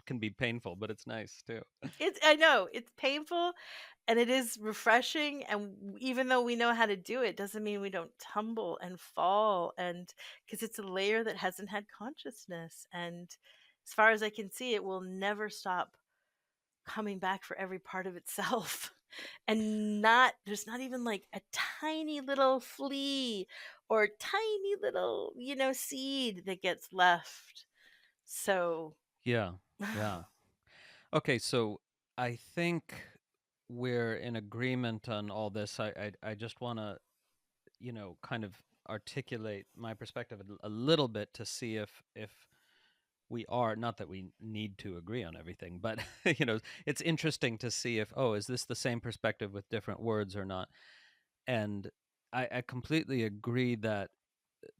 can be painful, but it's nice too.
I know it's painful and it is refreshing, and even though we know how to do it doesn't mean we don't tumble and fall, and because it's a layer that hasn't had consciousness, and as far as I can see, it will never stop coming back for every part of itself. And not there's not even like a tiny little flea or tiny little, seed that gets left. So
Yeah, yeah. Okay, so I think we're in agreement on all this. I just want to, kind of articulate my perspective a little bit to see if we are, not that we need to agree on everything, but it's interesting to see if, oh, is this the same perspective with different words or not? And I completely agree that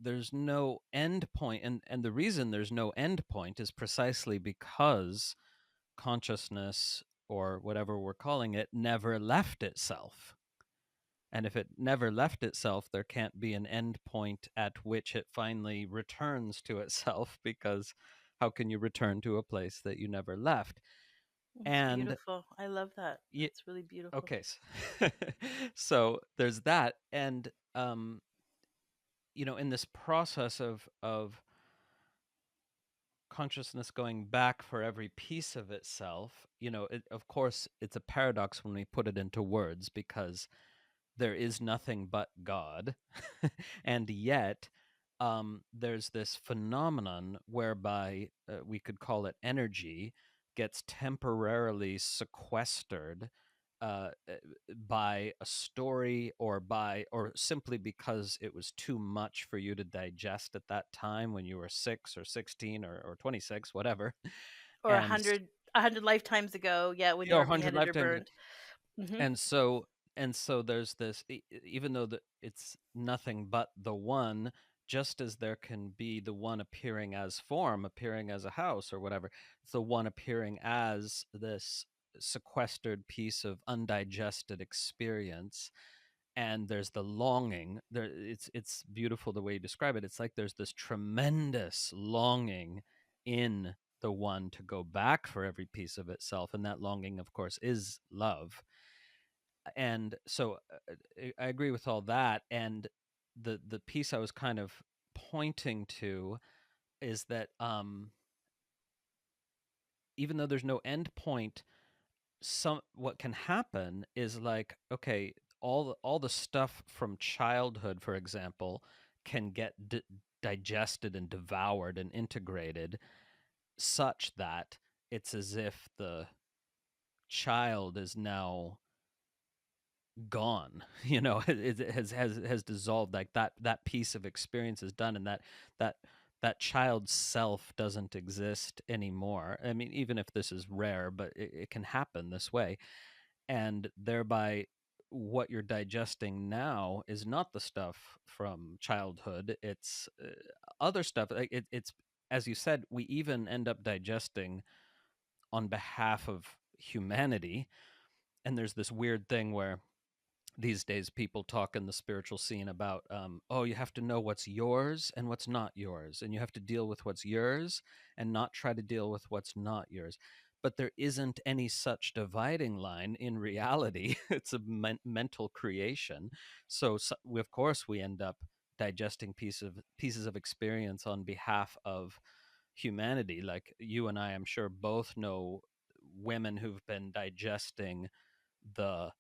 there's no end point, and the reason there's no end point is precisely because consciousness, or whatever we're calling it, never left itself. And if it never left itself, there can't be an end point at which it finally returns to itself, because how can you return to a place that you never left?
it's
And
beautiful. I love that.
y-
That's really beautiful.
okay, so there's that. And in this process of consciousness going back for every piece of itself, of course it's a paradox when we put it into words, because there is nothing but God. And yet, there's this phenomenon whereby we could call it energy gets temporarily sequestered by a story, or simply because it was too much for you to digest at that time when you were 6 or 16 or 26, whatever.
Or a
And
hundred a hundred lifetimes ago, yeah, when you were
100
beheaded or
lifetimes.
burned. Hmm.
And so and so there's this, even though it's nothing but the one, just as there can be the one appearing as form, appearing as a house or whatever, it's the one appearing as this sequestered piece of undigested experience. And there's the longing there. It's beautiful the way you describe it. It's like there's this tremendous longing in the one to go back for every piece of itself, and that longing, of course, is love. And so I agree with all that. And the piece I was kind of pointing to is that, even though there's no end point, some what can happen is, like, okay, all the stuff from childhood, for example, can get digested and devoured and integrated, such that it's as if the child is now gone. It has dissolved. Like that piece of experience is done, and that that child's self doesn't exist anymore. I mean, even if this is rare, but it can happen this way. And thereby what you're digesting now is not the stuff from childhood. It's other stuff. Like it's, as you said, we even end up digesting on behalf of humanity. And there's this weird thing where these days people talk in the spiritual scene about, oh, you have to know what's yours and what's not yours, and you have to deal with what's yours and not try to deal with what's not yours. But there isn't any such dividing line in reality. It's a mental creation. So we, of course we end up digesting pieces of experience on behalf of humanity. Like you and I, I'm sure, both know women who've been digesting the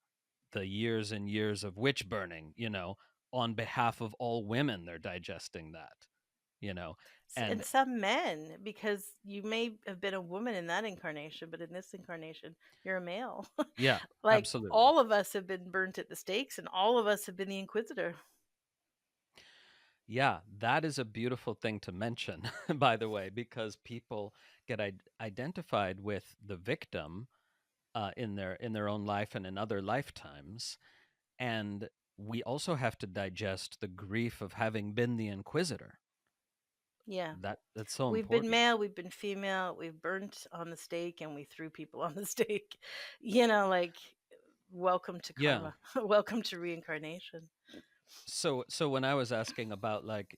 years and years of witch burning, on behalf of all women. They're digesting that, you know
And
and
some men, because you may have been a woman in that incarnation, but in this incarnation, you're a male.
yeah,
Like
absolutely.
all of us have been burnt at the stakes, and all of us have been the inquisitor.
Yeah, that is a beautiful thing to mention, by the way, because people get identified with the victim, in their own life and in other lifetimes. And we also have to digest the grief of having been the inquisitor.
Yeah.
That's so
We've been
important.
male, we've been female, we've burnt on the stake, and we threw people on the stake. Like, welcome to
Yeah.
karma, welcome to reincarnation.
So when I was asking about, like,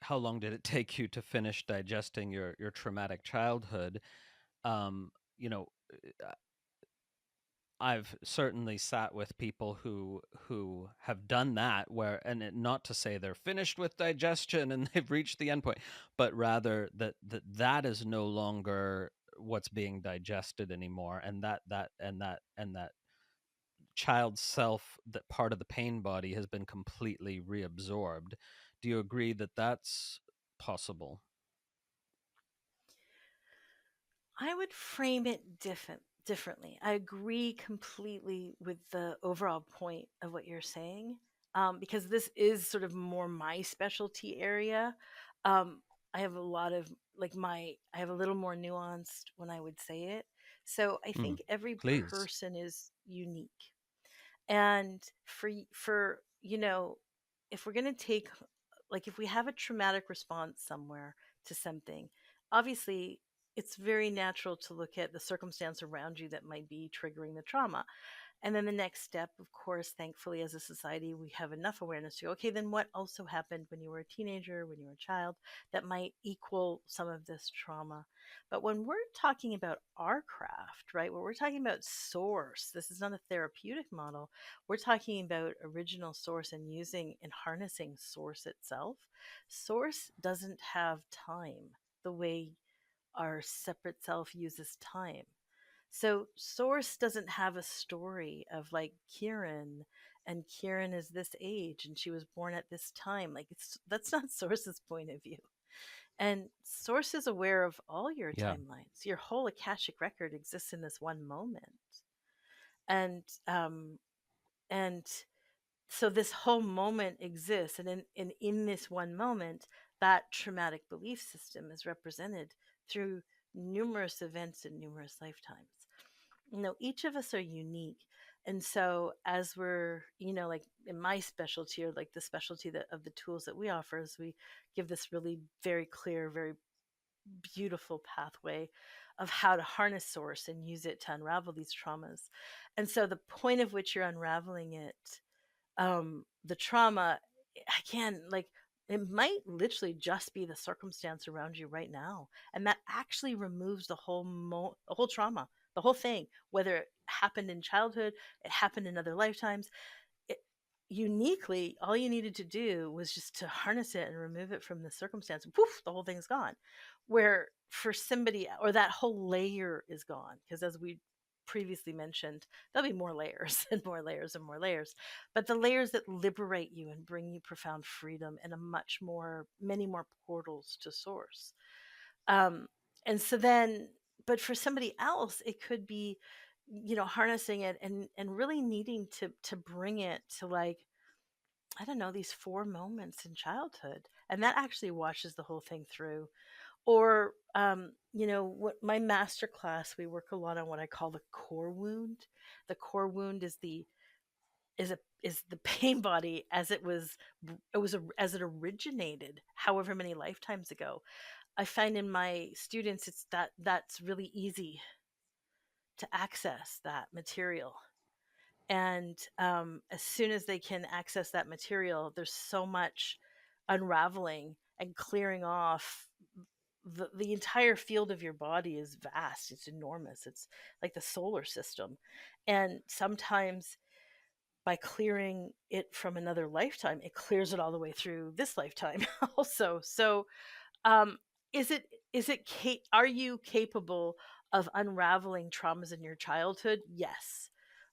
how long did it take you to finish digesting your traumatic childhood? Um, you know, uh, I've certainly sat with people who have done that, where, and not to say they're finished with digestion and they've reached the end point, but rather that is no longer what's being digested anymore, and that child self, that part of the pain body, has been completely reabsorbed. Do you agree that that's possible?
I would frame it differently. I agree completely with the overall point of what you're saying, because this is sort of more my specialty area. Um, I have a lot of I have a little more nuanced when I would say it. So I
Hmm.
think every
Please.
person is unique, and for if we're going to take, like, if we have a traumatic response somewhere to something, obviously it's very natural to look at the circumstance around you that might be triggering the trauma. And then the next step, of course, thankfully, as a society, we have enough awareness to go, okay, then what also happened when you were a teenager, when you were a child, that might equal some of this trauma. But when we're talking about our craft, right, when we're talking about source, this is not a therapeutic model. We're talking about original source and using and harnessing source itself. Source doesn't have time the way our separate self uses time. So Source doesn't have a story of like Kiran, and Kiran is this age and she was born at this time. Like, that's not Source's point of view. And Source is aware of all your
Yeah.
timelines. Your whole Akashic record exists in this one moment. And so this whole moment exists, and in this one moment, that traumatic belief system is represented through numerous events in numerous lifetimes. Each of us are unique. And so as we're, like in my specialty, or like the specialty of the tools that we offer, is we give this really very clear, very beautiful pathway of how to harness source and use it to unravel these traumas. And so the point of which you're unraveling it, the trauma, again, like, it might literally just be the circumstance around you right now, and that actually removes the whole trauma, the whole thing, whether it happened in childhood, it happened in other lifetimes. It, uniquely, all you needed to do was just to harness it and remove it from the circumstance, and poof, the whole thing's gone. Where for somebody, or that whole layer is gone, because as we previously mentioned, there'll be more layers and more layers and more layers, but the layers that liberate you and bring you profound freedom and many more portals to source. um and so then, but for somebody else, it could be, harnessing it and really needing to bring it to, like, I don't know, these four moments in childhood, and that actually washes the whole thing through. Or what my master class, we work a lot on what I call the core wound. The core wound is the pain body as as it originated however many lifetimes ago. I find in my students that's really easy to access that material. And as soon as they can access that material, there's so much unraveling and clearing off. The entire field of your body is vast, it's enormous, it's like the solar system. And sometimes by clearing it from another lifetime, it clears it all the way through this lifetime also. So um are you capable of unraveling traumas in your childhood? Yes.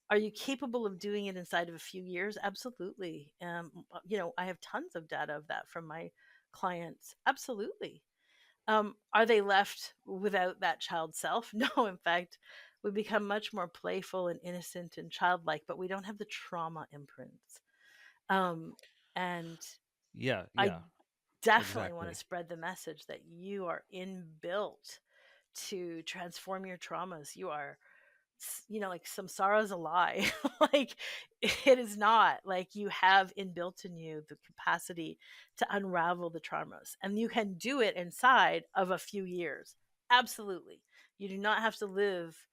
Are you capable of doing it inside of a few years? Absolutely. I have tons of data of that from my clients. Absolutely. Are they left without that child self? No, in fact, we become much more playful and innocent and childlike, but we don't have the trauma imprints. Um, and
Yeah,
I
yeah,
definitely want to
exactly.
spread the message that you are inbuilt to transform your traumas. You are, like samsara's a lie. Like it is not. Like you have inbuilt in you the capacity to unravel the traumas, and you can do it inside of a few years. Absolutely. You do not have to live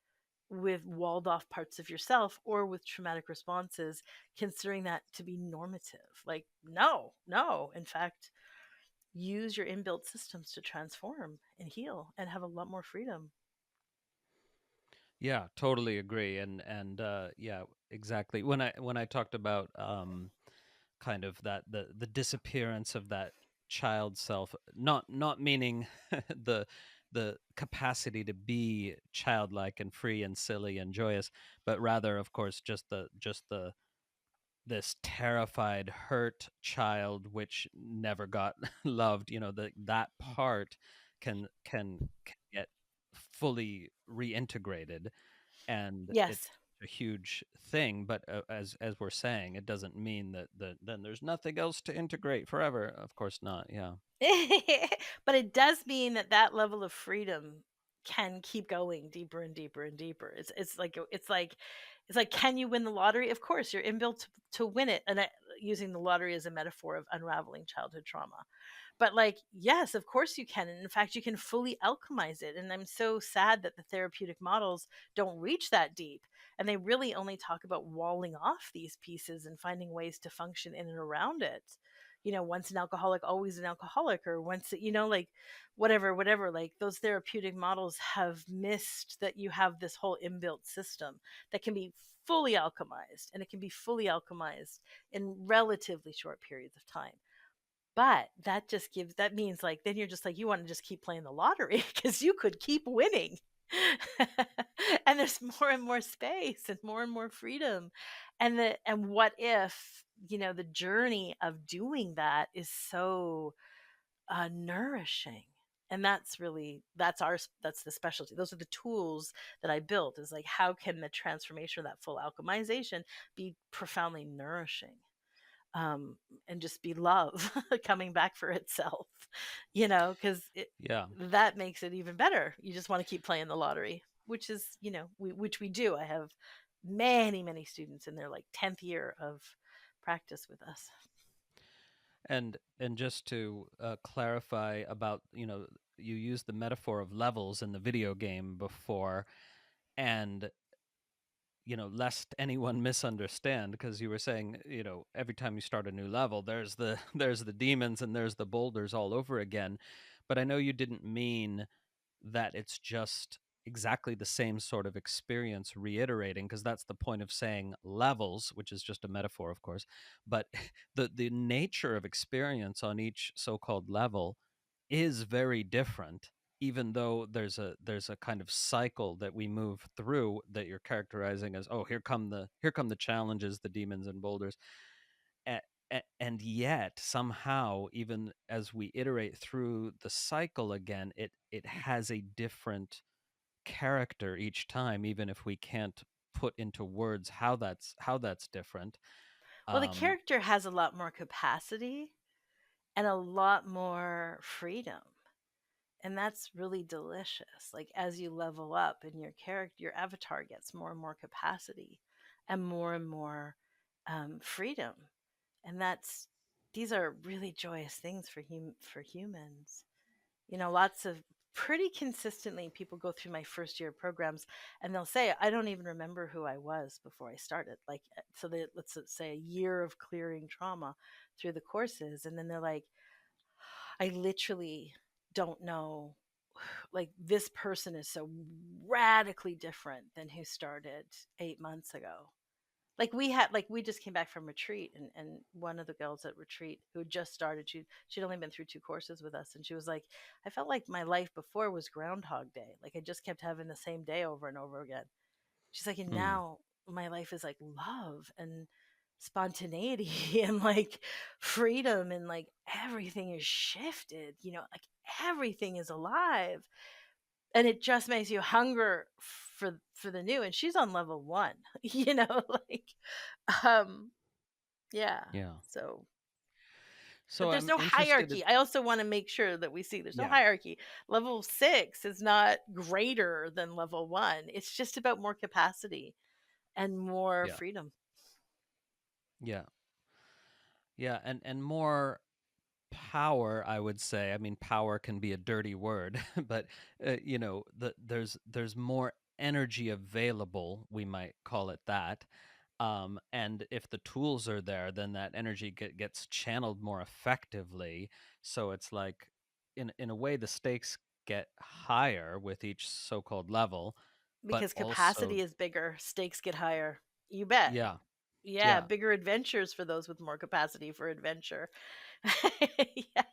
with walled off parts of yourself or with traumatic responses, considering that to be normative. Like, no, no. In fact, use your inbuilt systems to transform and heal and have a lot more freedom.
Yeah, totally agree. And yeah, exactly. When I talked about kind of that the disappearance of that child self, not meaning the the capacity to be childlike and free and silly and joyous, but rather, of course, just the this terrified, hurt child which never got loved. That part can get fully reintegrated, and it's
Yes.
a huge thing. But as we're saying, it doesn't mean that then there's nothing else to integrate forever. Of course not. Yeah.
But it does mean that that level of freedom can keep going deeper and deeper and deeper. It's like can you win the lottery? Of course, you're inbuilt to win it. And using the lottery as a metaphor of unraveling childhood trauma. But like, yes, of course you can. And in fact, you can fully alchemize it. And I'm so sad that the therapeutic models don't reach that deep. And they really only talk about walling off these pieces and finding ways to function in and around it. Once an alcoholic, always an alcoholic, or once, like whatever, like those therapeutic models have missed that you have this whole inbuilt system that can be fully alchemized, and it can be fully alchemized in relatively short periods of time. But that means like then you're just like you want to just keep playing the lottery because you could keep winning. And there's more and more space and more freedom. And what if, the journey of doing that is so nourishing. And that's the specialty. Those are the tools that I built, is like how can the transformation of that full alchemization be profoundly nourishing, um, and just be love coming back for itself, because
Yeah.
that makes it even better. You just want to keep playing the lottery, which is, which we do. I have many, many students in their like 10th year of practice with us.
And just to clarify about, you used the metaphor of levels in the video game before, and lest anyone misunderstand, because you were saying, every time you start a new level, there's the there's the demons and there's the boulders all over again. But I know you didn't mean that it's just exactly the same sort of experience reiterating, because that's the point of saying levels, which is just a metaphor, of course. But the nature of experience on each so-called level is very different, even though there's a kind of cycle that we move through that you're characterizing as, oh, here come the challenges, the demons and boulders. a- and yet somehow, even as we iterate through the cycle again, it has a different character each time, even if we can't put into words how that's different.
Well, the
um
character has a lot more capacity and a lot more freedom. And that's really delicious. Like as you level up in your character, your avatar gets more and more capacity and more freedom. And that's these are really joyous things for for humans. Lots of pretty consistently people go through my first year programs and they'll say, I don't even remember who I was before I started. Like, so they, let's say a year of clearing trauma through the courses. And then they're like, I literally don't know. Like, this person is so radically different than who started 8 months ago. We just came back from retreat, and one of the girls at retreat who had just started, she'd only been through 2 courses with us, and she was like, I felt like my life before was Groundhog Day. Like I just kept having the same day over and over again. She's like, and
Hmm.
now my life is like love and spontaneity and like freedom, and like everything is shifted, like everything is alive, and it just makes you hunger for the new. And she's on level 1, like um yeah.
Yeah.
So, but
So
there's
I'm
no
interested in,
hierarchy. I also want to make sure that we see there's no
yeah,
hierarchy. Level 6 is not greater than level 1. It's just about more capacity and more
yeah,
freedom.
yeah, yeah, and more power, I would say. I mean, power can be a dirty word, but there's more energy available, we might call it that. And if the tools are there, then that energy gets channeled more effectively. So it's like, in a way, the stakes get higher with each so-called level, but
Because
also,
capacity is bigger, stakes get higher. You bet.
yeah,
Yeah,
yeah,
bigger adventures for those with more capacity for adventure. Yes.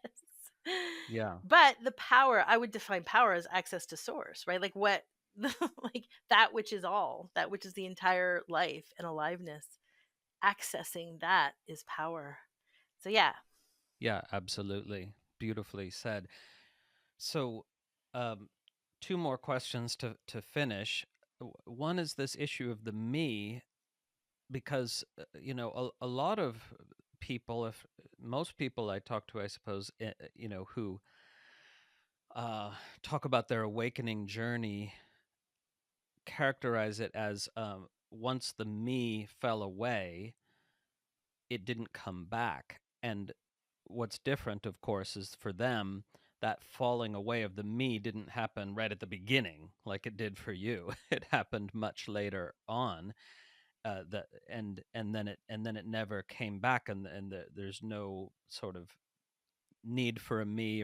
yeah,
But the power, I would define power as access to source, right? Like what like that which is all, that which is the entire life and aliveness. Accessing that is power. So yeah.
yeah, absolutely, beautifully said. So, um, two more questions to finish. One is this issue of the me, because a lot of people, if most people I talk to, I suppose, who talk about their awakening journey, characterize it as, once the me fell away, it didn't come back. And what's different, of course, is for them, that falling away of the me didn't happen right at the beginning like it did for you. It happened much later on. And then it never came back, there's no sort of need for a me,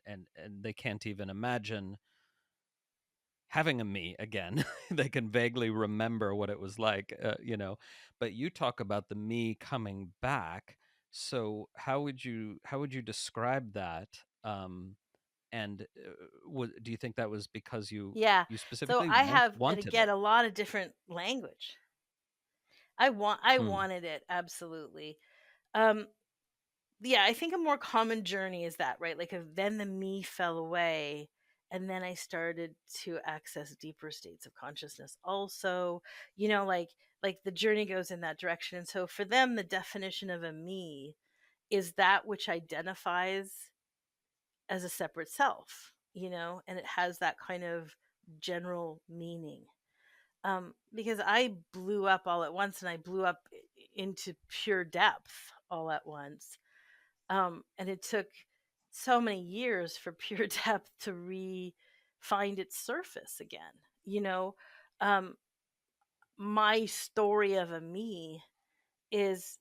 and they can't even imagine having a me again. They can vaguely remember what it was like, but you talk about the me coming back. So how would you describe that? And do you think that was because you
Yeah.
you
So
specifically
I have, and
wanted
again,
it?
a lot of different language. I
Hmm.
wanted it absolutely. Um yeah, I think a more common journey is that, right? Like, then the me fell away, and then I started to access deeper states of consciousness. Also, like the journey goes in that direction. And so for them, the definition of a me is that which identifies as a separate self, and it has that kind of general meaning. Because I blew up all at once, and I blew up into pure depth all at once, and it took so many years for pure depth to find its surface again. You know, um, my story of a me is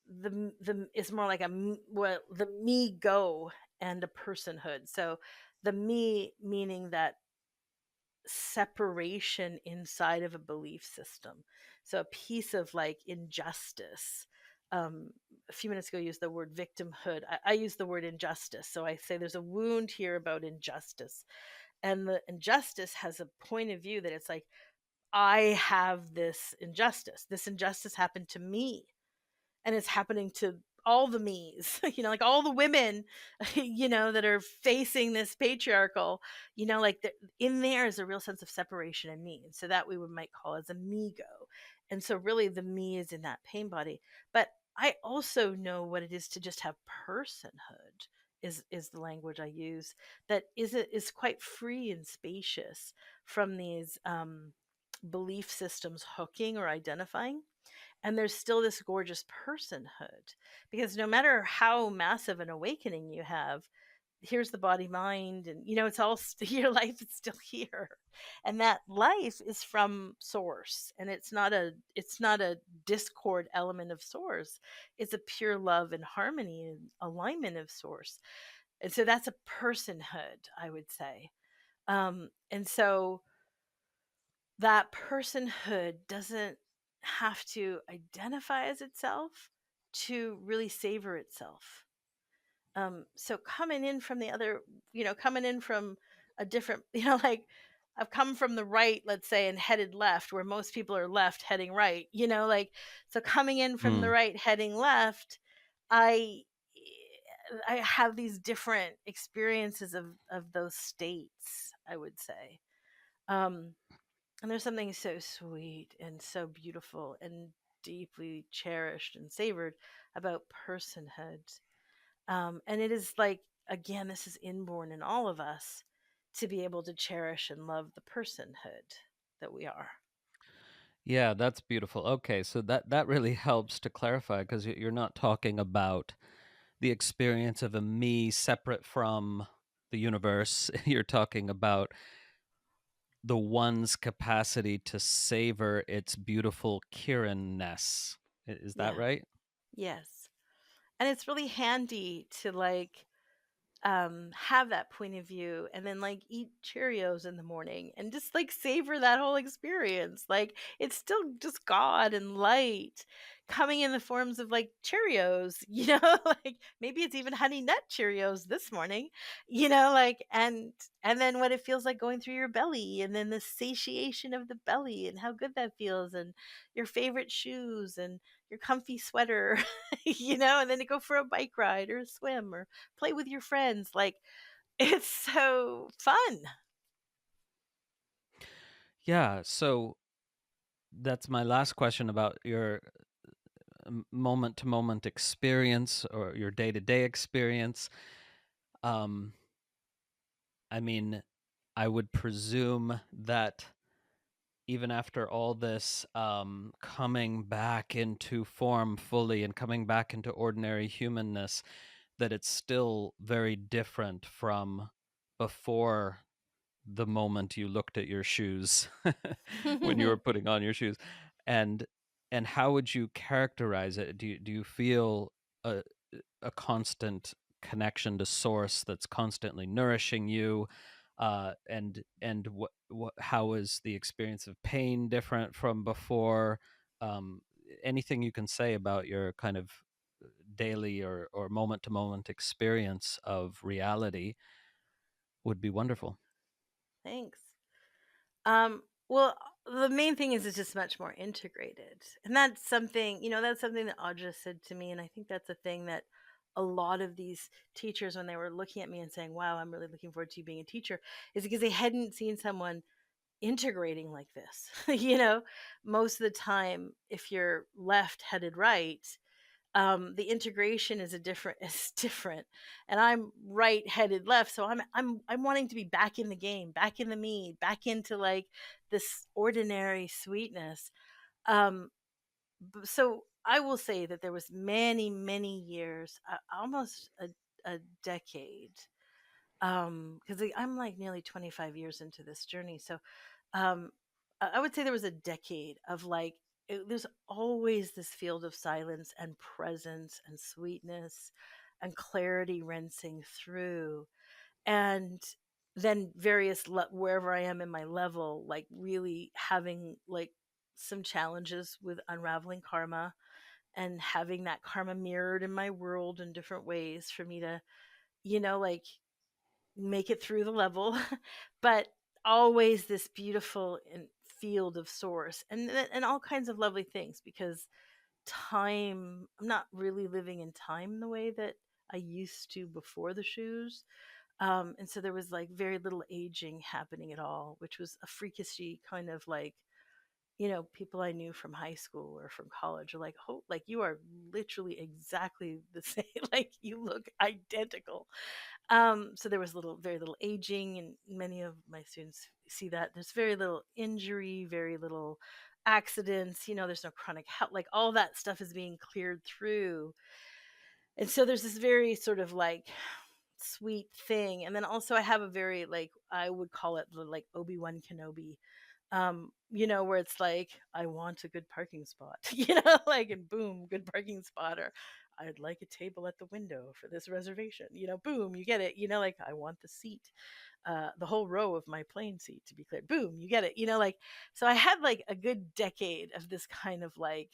the is more like well, the me go and a personhood. So the me meaning that separation inside of a belief system. So a piece of like injustice. A few minutes ago, I used the word victimhood. I use the word injustice. So I say there's a wound here about injustice. And the injustice has a point of view that it's like, I have this injustice. This injustice happened to me, and it's happening to all the me's, like all the women, that are facing this patriarchal, like in there is a real sense of separation in me. And so that we might call as a me go. And so really the me is in that pain body. But I also know what it is to just have personhood is the language I use, that is quite free and spacious from these belief systems hooking or identifying. And there's still this gorgeous personhood, because no matter how massive an awakening you have, here's the body mind, and it's all your life is still here, and that life is from source, and it's not a discord element of source. It's a pure love and harmony and alignment of source. And so that's a personhood, I would say. And so that personhood doesn't have to identify as itself to really savor itself. So coming in from the other, coming in from a different, like I've come from the right, let's say, and headed left, where most people are left heading right, like, so coming in from the
Hmm.
right heading left, I I have these different experiences of those states, I would say. Um and there's something so sweet and so beautiful and deeply cherished and savored about personhood. And it is like, again, this is inborn in all of us to be able to cherish and love the personhood that we are.
Yeah, that's beautiful. Okay, so that really helps to clarify because you're not talking about the experience of a me separate from the universe. You're talking about the one's capacity to savor its beautiful Kiran-ness. Is that
Yeah.
right?
Yes. And it's really handy to like have that point of view and then like eat Cheerios in the morning and just like savor that whole experience. Like it's still just God and light coming in the forms of like Cheerios, like maybe it's even honey nut Cheerios this morning, like, and then what it feels like going through your belly, and then the satiation of the belly and how good that feels, and your favorite shoes and your comfy sweater, and then to go for a bike ride or a swim or play with your friends. Like, it's so fun.
Yeah, so that's my last question about your moment to moment experience or your day to day experience. Um, I mean, I would presume that even after all this coming back into form fully and coming back into ordinary humanness, that it's still very different from before the moment you looked at your shoes when you were putting on your shoes. and and how would you characterize it? Do you feel a a constant connection to source that's constantly nourishing you, and what how is the experience of pain different from before? Anything you can say about your kind of daily or moment to moment experience of reality would be wonderful.
Thanks. Well, the main thing is it's just much more integrated. And that's something that Audra said to me. And I think that's a thing that a lot of these teachers, when they were looking at me and saying, wow, I'm really looking forward to you being a teacher, is because they hadn't seen someone integrating like this. Most of the time, if you're left headed right, the integration is a different is different, and I'm right headed left, so I'm wanting to be back in the game, back in the me, back into like this ordinary sweetness. So I will say that there was many years, almost a decade, because I'm like nearly 25 years into this journey. So I would say there was a decade of like, there's always this field of silence and presence and sweetness and clarity rinsing through. And then wherever I am in my level, like really having like some challenges with unraveling karma and having that karma mirrored in my world in different ways for me to, like make it through the level, but always this beautiful field of source, and all kinds of lovely things, because I'm not really living in time the way that I used to before the shoes. And so there was like very little aging happening at all, which was a freakishy kind of like people I knew from high school or from college are like, oh, like you are literally exactly the same. Like you look identical. So there was very little aging, and many of my students see that there's very little injury, very little accidents. There's no chronic health, like all that stuff is being cleared through. And so there's this very sort of like sweet thing. And then also I have a very like I would call it the like Obi-Wan Kenobi, where it's like, I want a good parking spot, like, and boom, good parking spot, or I'd like a table at the window for this reservation, boom, you get it, like I want the seat, the whole row of my plane seat to be cleared, boom, you get it, like, so I had like a good decade of this kind of like,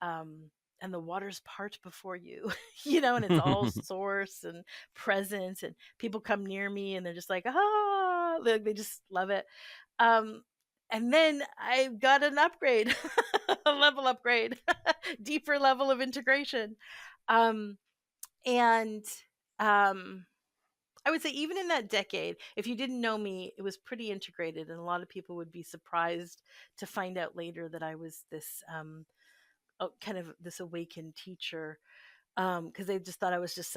um, and the waters part before you, and it's all source and presence, and people come near me and they're just like, like they just love it. Um, and then I got an upgrade, a level upgrade, deeper level of integration. Um, and um, I would say even in that decade, if you didn't know me, it was pretty integrated, and a lot of people would be surprised to find out later that I was this kind of this awakened teacher, because they just thought I was just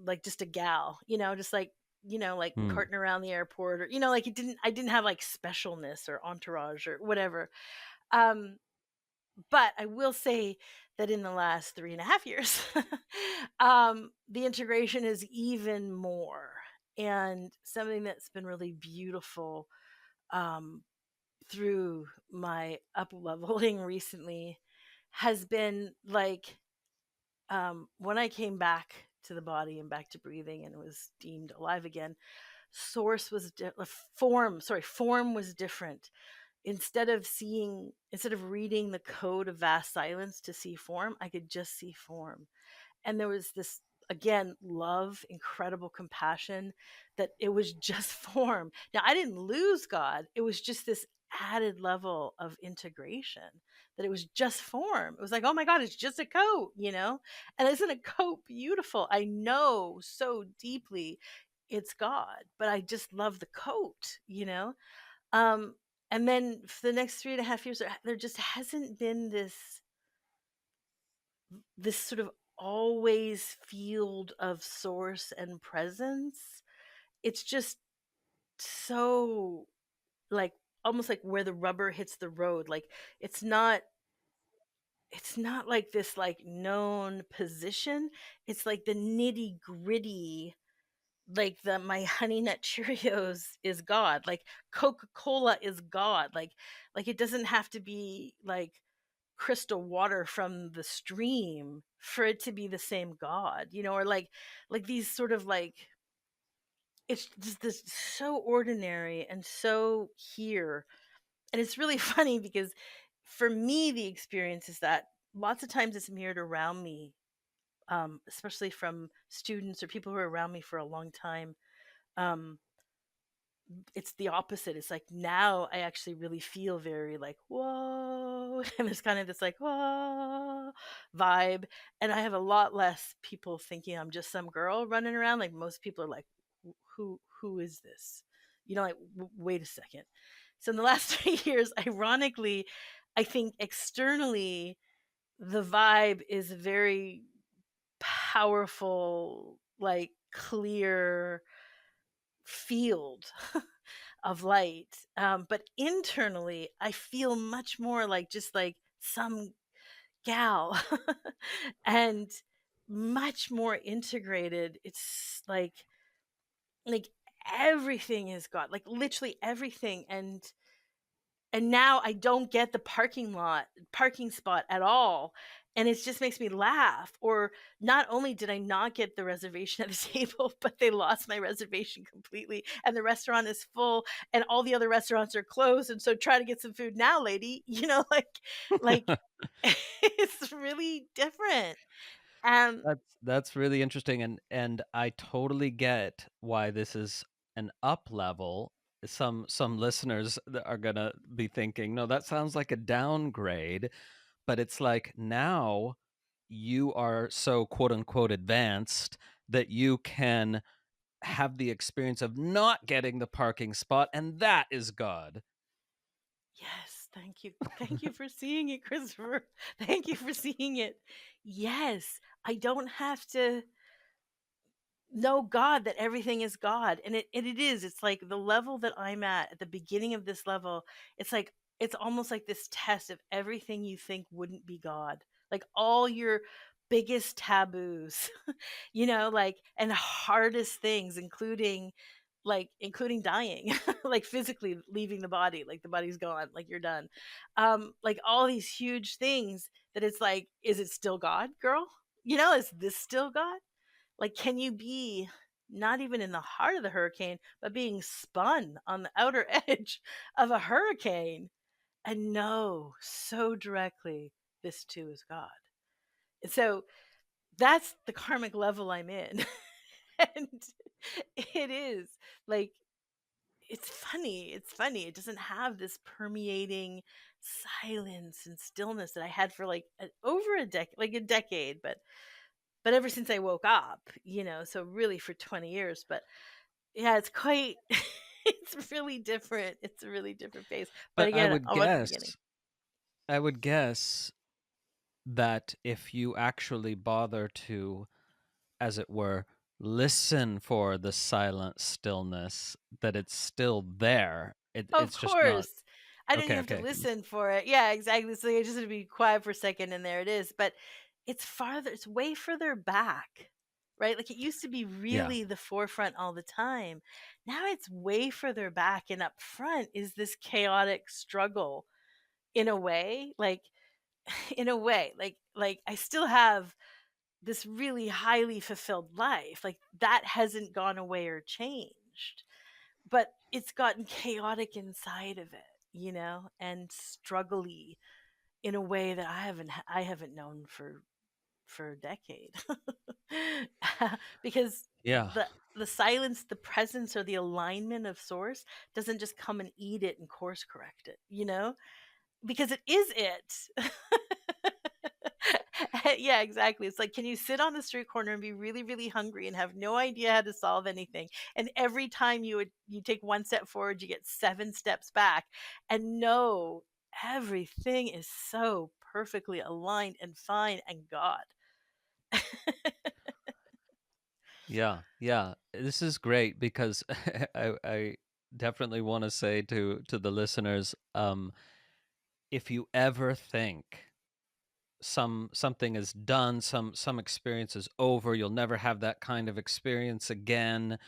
like just a gal, just like like
Hmm.
carting around the airport, or like I didn't have like specialness or entourage or whatever. Um, but I will say that in the last 3.5 years, the integration is even more, and something that's been really beautiful, um, through my up leveling recently has been like, when I came back to the body and back to breathing and was deemed alive again, form was different. Instead of reading the code of vast silence to see form, I could just see form. And there was this, again, love, incredible compassion, that it was just form. Now I didn't lose God, it was just this added level of integration, that it was just form. It was like, oh my God, it's just a coat, and isn't a coat beautiful? I know so deeply it's God, but I just love the coat, um and then for the next 3.5 years, there just hasn't been this sort of always field of source and presence. It's just so like almost like where the rubber hits the road. Like it's not it's not like this like known position. It's like the nitty gritty, like the my honey nut Cheerios is God. Like Coca-Cola is God. Like it doesn't have to be like crystal water from the stream for it to be the same God, or like these sort of like, it's just this so ordinary and so here. And it's really funny because for me the experience is that lots of times it's mirrored around me, especially from students or people who are around me for a long time. um it's the opposite. It's like now I actually really feel very like, whoa, and there's kind of this like, whoa vibe. And I have a lot less people thinking I'm just some girl running around. Like most people are like, who is this? Like, wait a second. So in the last 3 years, ironically, I think externally the vibe is very powerful, like clear field of light. But internally, I feel much more like just like some gal, and much more integrated. It's like everything is God, like literally everything. And now I don't get the parking spot at all. And it just makes me laugh. Or not only did I not get the reservation at the table, but they lost my reservation completely. And the restaurant is full and all the other restaurants are closed. And so try to get some food now, lady. Like it's really different. Um,
That's really interesting, and I totally get why this is an up level. Some listeners are gonna be thinking, no, that sounds like a downgrade, but it's like now you are so quote unquote advanced that you can have the experience of not getting the parking spot, and that is God.
yes, Thank you. Thank you for seeing it, Christopher. Thank you for seeing it. Yes, I don't have to know God, that everything is God. And it is. It's like the level that I'm at the beginning of this level, it's like it's almost like this test of everything you think wouldn't be God. Like all your biggest taboos, like and hardest things, including dying, like physically leaving the body, like the body's gone, like you're done. Like all these huge things that it's like, is it still God, girl? Is this still God? Like, can you be not even in the heart of the hurricane, but being spun on the outer edge of a hurricane and know so directly this too is God? And so that's the karmic level I'm in. And it is like, it's funny. It's funny. It doesn't have this permeating silence and stillness that I had for like over a decade, but ever since I woke up, so really for 20 years. But yeah, it's quite, it's really different. It's a really different pace. But
But
again, I'm at the beginning.
I would guess that if you actually bother to, as it were, listen for the silent stillness, that it's still there.
Of
It's just not.
course. I don't even
Okay,
have to
okay.
listen for it. Yeah, exactly. So you're just going to be quiet for a second and there it is. But it's way further back, right? Like it used to be
Yeah.
really the forefront all the time. Now it's way further back, and up front is this chaotic struggle in a way. Like, in a way, like I still have this really highly fulfilled life. Like that hasn't gone away or changed, but it's gotten chaotic inside of it, and struggly in a way that I haven't known for a decade. Because
Yeah.
the silence, the presence, or the alignment of source doesn't just come and eat it and course correct it, because it is it. Yeah, exactly. It's like, can you sit on the street corner and be really, really hungry and have no idea how to solve anything? And every time you take one step forward, you get seven steps back, and know everything is so perfectly aligned and fine and God.
Yeah. Yeah. This is great because I definitely want to say to the listeners, if you ever think something is done, some experience is over, you'll never have that kind of experience again,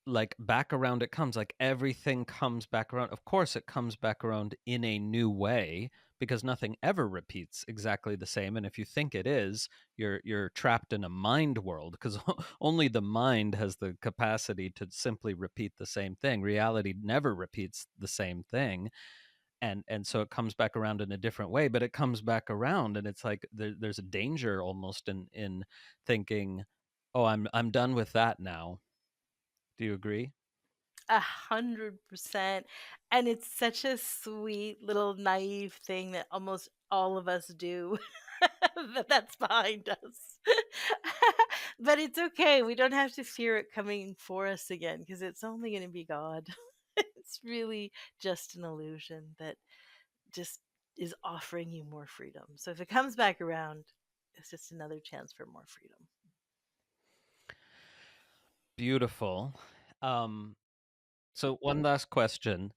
like back around it comes, like everything comes back around. Of course it comes back around in a new way, because nothing ever repeats exactly the same, and if you think it is, you're trapped in a mind world, because only the mind has the capacity to simply repeat the same thing. Reality never repeats the same thing, and so it comes back around in a different way, but it comes back around, and it's like there's a danger almost in thinking, oh, I'm done with that now. Do you agree?
100%. And it's such a sweet little naive thing that almost all of us do. That's behind us. But it's okay. We don't have to fear it coming for us again, because it's only going to be God. It's really just an illusion that just is offering you more freedom. So if it comes back around, it's just another chance for more freedom.
Beautiful. Um, so one last question.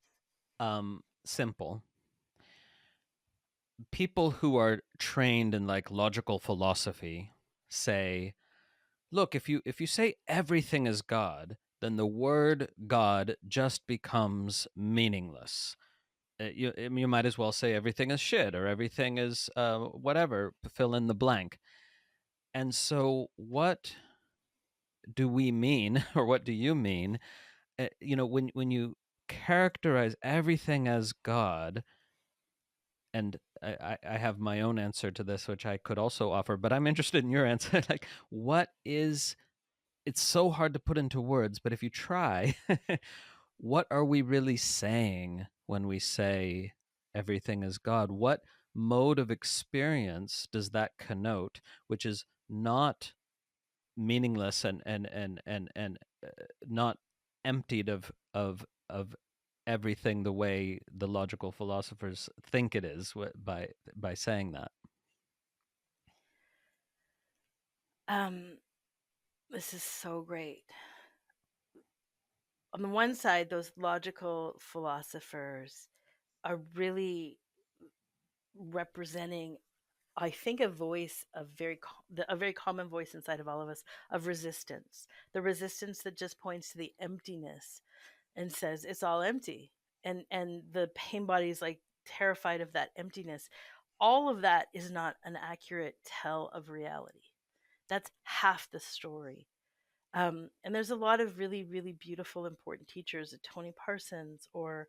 Simple. People who are trained in like logical philosophy say, look, if you say everything is God, then the word God just becomes meaningless. You might as well say everything is shit, or everything is whatever, fill in the blank. And so, what do we mean, or what do you mean, when you characterize everything as God? And I have my own answer to this, which I could also offer, but I'm interested in your answer. Like, what is? It's so hard to put into words, but if you try, what are we really saying when we say everything is God? What mode of experience does that connote, which is not meaningless and not emptied of everything the way the logical philosophers think it is by saying that.
Um, this is so great. On the one side, those logical philosophers are really representing, I think, a voice of a very common voice inside of all of us, of resistance. The resistance that just points to the emptiness and says it's all empty, and the pain body is like terrified of that emptiness. All of that is not an accurate tell of reality. That's half the story. And there's a lot of really, really beautiful, important teachers, Tony Parsons, or,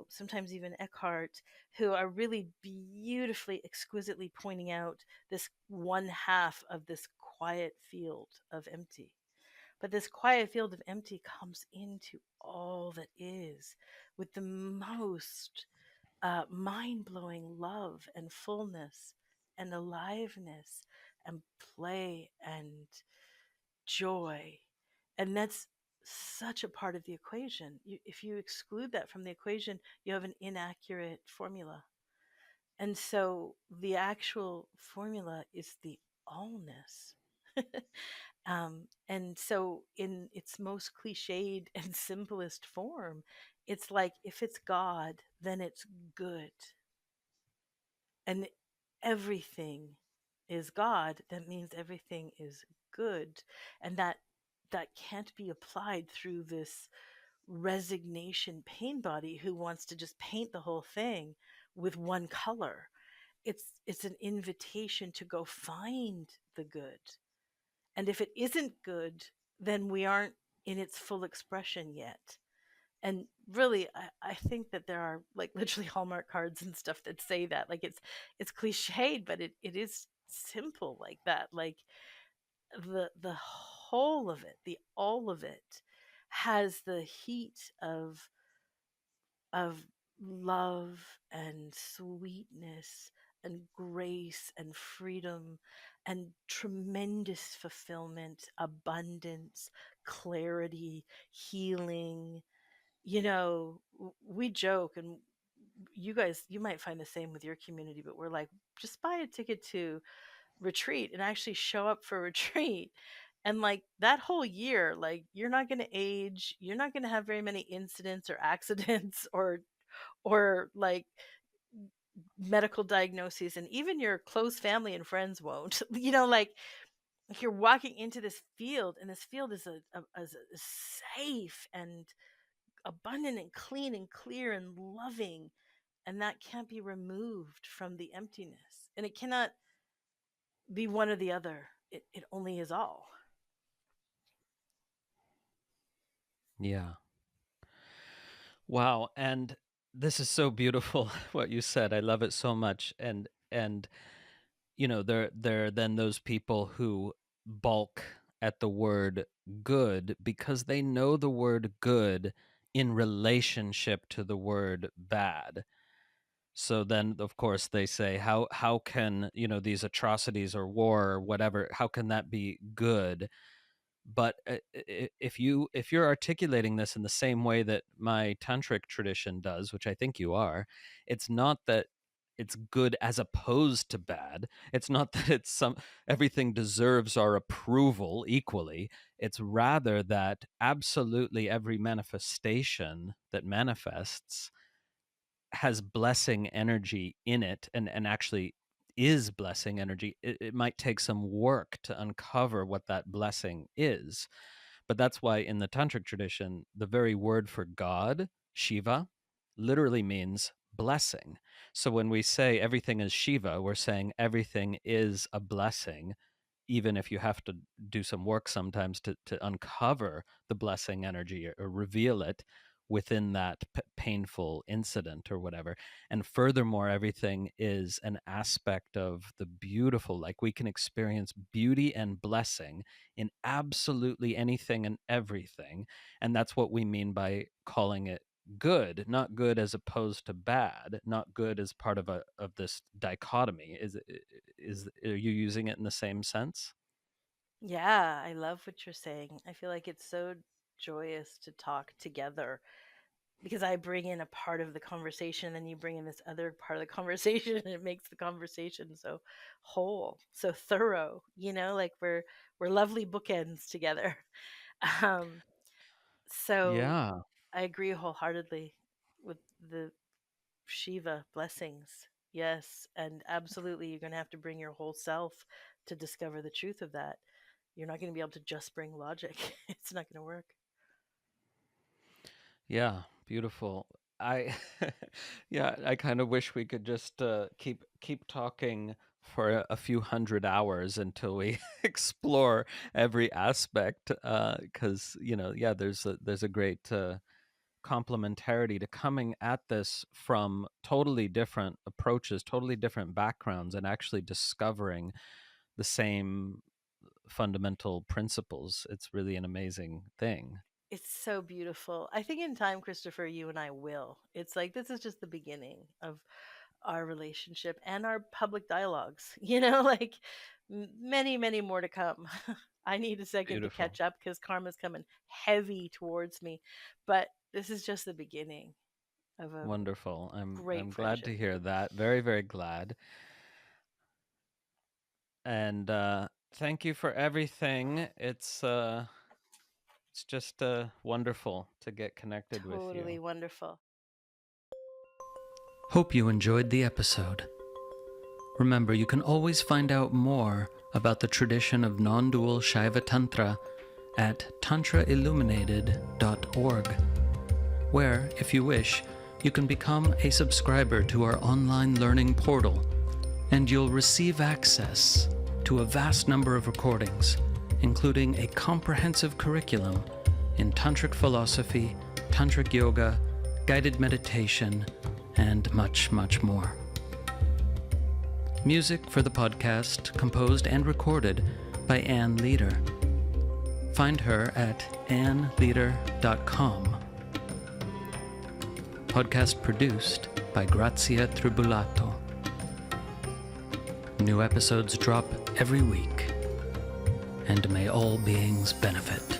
sometimes even Eckhart, who are really beautifully, exquisitely pointing out this one half of this quiet field of empty. But this quiet field of empty comes into all that is with the most mind blowing love and fullness and aliveness and play and joy. And that's such a part of the equation. If you exclude that from the equation, you have an inaccurate formula. And so the actual formula is the allness. And so, in its most cliched and simplest form, it's like if it's God, then it's good. And everything is God, that means everything is good. And that can't be applied through this resignation pain body who wants to just paint the whole thing with one color. It's an invitation to go find the good. And if it isn't good, then we aren't in its full expression yet. And really, I think that there are like literally Hallmark cards and stuff that say that. Like it's cliched, but it is simple like that. Like the whole of it, the all of it has the heat of love and sweetness and grace and freedom and tremendous fulfillment, abundance, clarity, healing. We joke, and you guys, you might find the same with your community, but we're like, just buy a ticket to retreat and actually show up for retreat. And like that whole year, like you're not going to age, you're not going to have very many incidents or accidents or like medical diagnoses, and even your close family and friends won't. Like you're walking into this field, and this field is a safe and abundant and clean and clear and loving, and that can't be removed from the emptiness, and it cannot be one or the other. It only is all.
Yeah. Wow. And this is so beautiful what you said. I love it so much. And there are then those people who balk at the word good because they know the word good in relationship to the word bad. So then of course they say, how can, these atrocities or war or whatever, how can that be good? But if you're articulating this in the same way that my tantric tradition does, which I think you are, it's not that it's good as opposed to bad. It's not that it's some everything deserves our approval equally. It's rather that absolutely every manifestation that manifests has blessing energy in it, and actually is blessing energy. It might take some work to uncover what that blessing is, but that's why in the tantric tradition the very word for God, Shiva, literally means blessing. So when we say everything is Shiva, we're saying everything is a blessing, even if you have to do some work sometimes to uncover the blessing energy, or reveal it within that painful incident or whatever. And furthermore, everything is an aspect of the beautiful. Like we can experience beauty and blessing in absolutely anything and everything. And that's what we mean by calling it good, not good as opposed to bad, not good as part of this dichotomy. Is are you using it in the same sense?
Yeah, I love what you're saying. I feel like it's so joyous to talk together because I bring in a part of the conversation and you bring in this other part of the conversation and it makes the conversation so whole, so thorough, like we're lovely bookends together. Um, so
Yeah.
I agree wholeheartedly with the Shiva blessings. Yes, and absolutely you're going to have to bring your whole self to discover the truth of that. You're not going to be able to just bring logic. It's not going to work.
Yeah, beautiful. I yeah, I kind of wish we could just keep talking for a few hundred hours until we explore every aspect cuz yeah, there's a great complementarity to coming at this from totally different approaches, totally different backgrounds, and actually discovering the same fundamental principles. It's really an amazing thing.
It's so beautiful. I think in time, Christopher, you and I will. It's like this is just the beginning of our relationship and our public dialogues, like many, many more to come. I need a second to
Beautiful.
catch up because karma's coming heavy towards me. But this is just the beginning of a
Wonderful. I'm
great
glad
friendship.
to hear that. Very, very glad. And thank you for everything. It's just wonderful to get connected with
Totally
you.
wonderful.
Hope you enjoyed the episode. Remember, you can always find out more about the tradition of non-dual Shaiva Tantra at tantrailluminated.org, where, if you wish, you can become a subscriber to our online learning portal, and you'll receive access to a vast number of recordings, including a comprehensive curriculum in tantric philosophy, tantric yoga, guided meditation, and much, much more. Music for the podcast composed and recorded by Ann Leader. Find her at annleader.com. Podcast produced by Grazia Tribulato. New episodes drop every week, and may all beings benefit.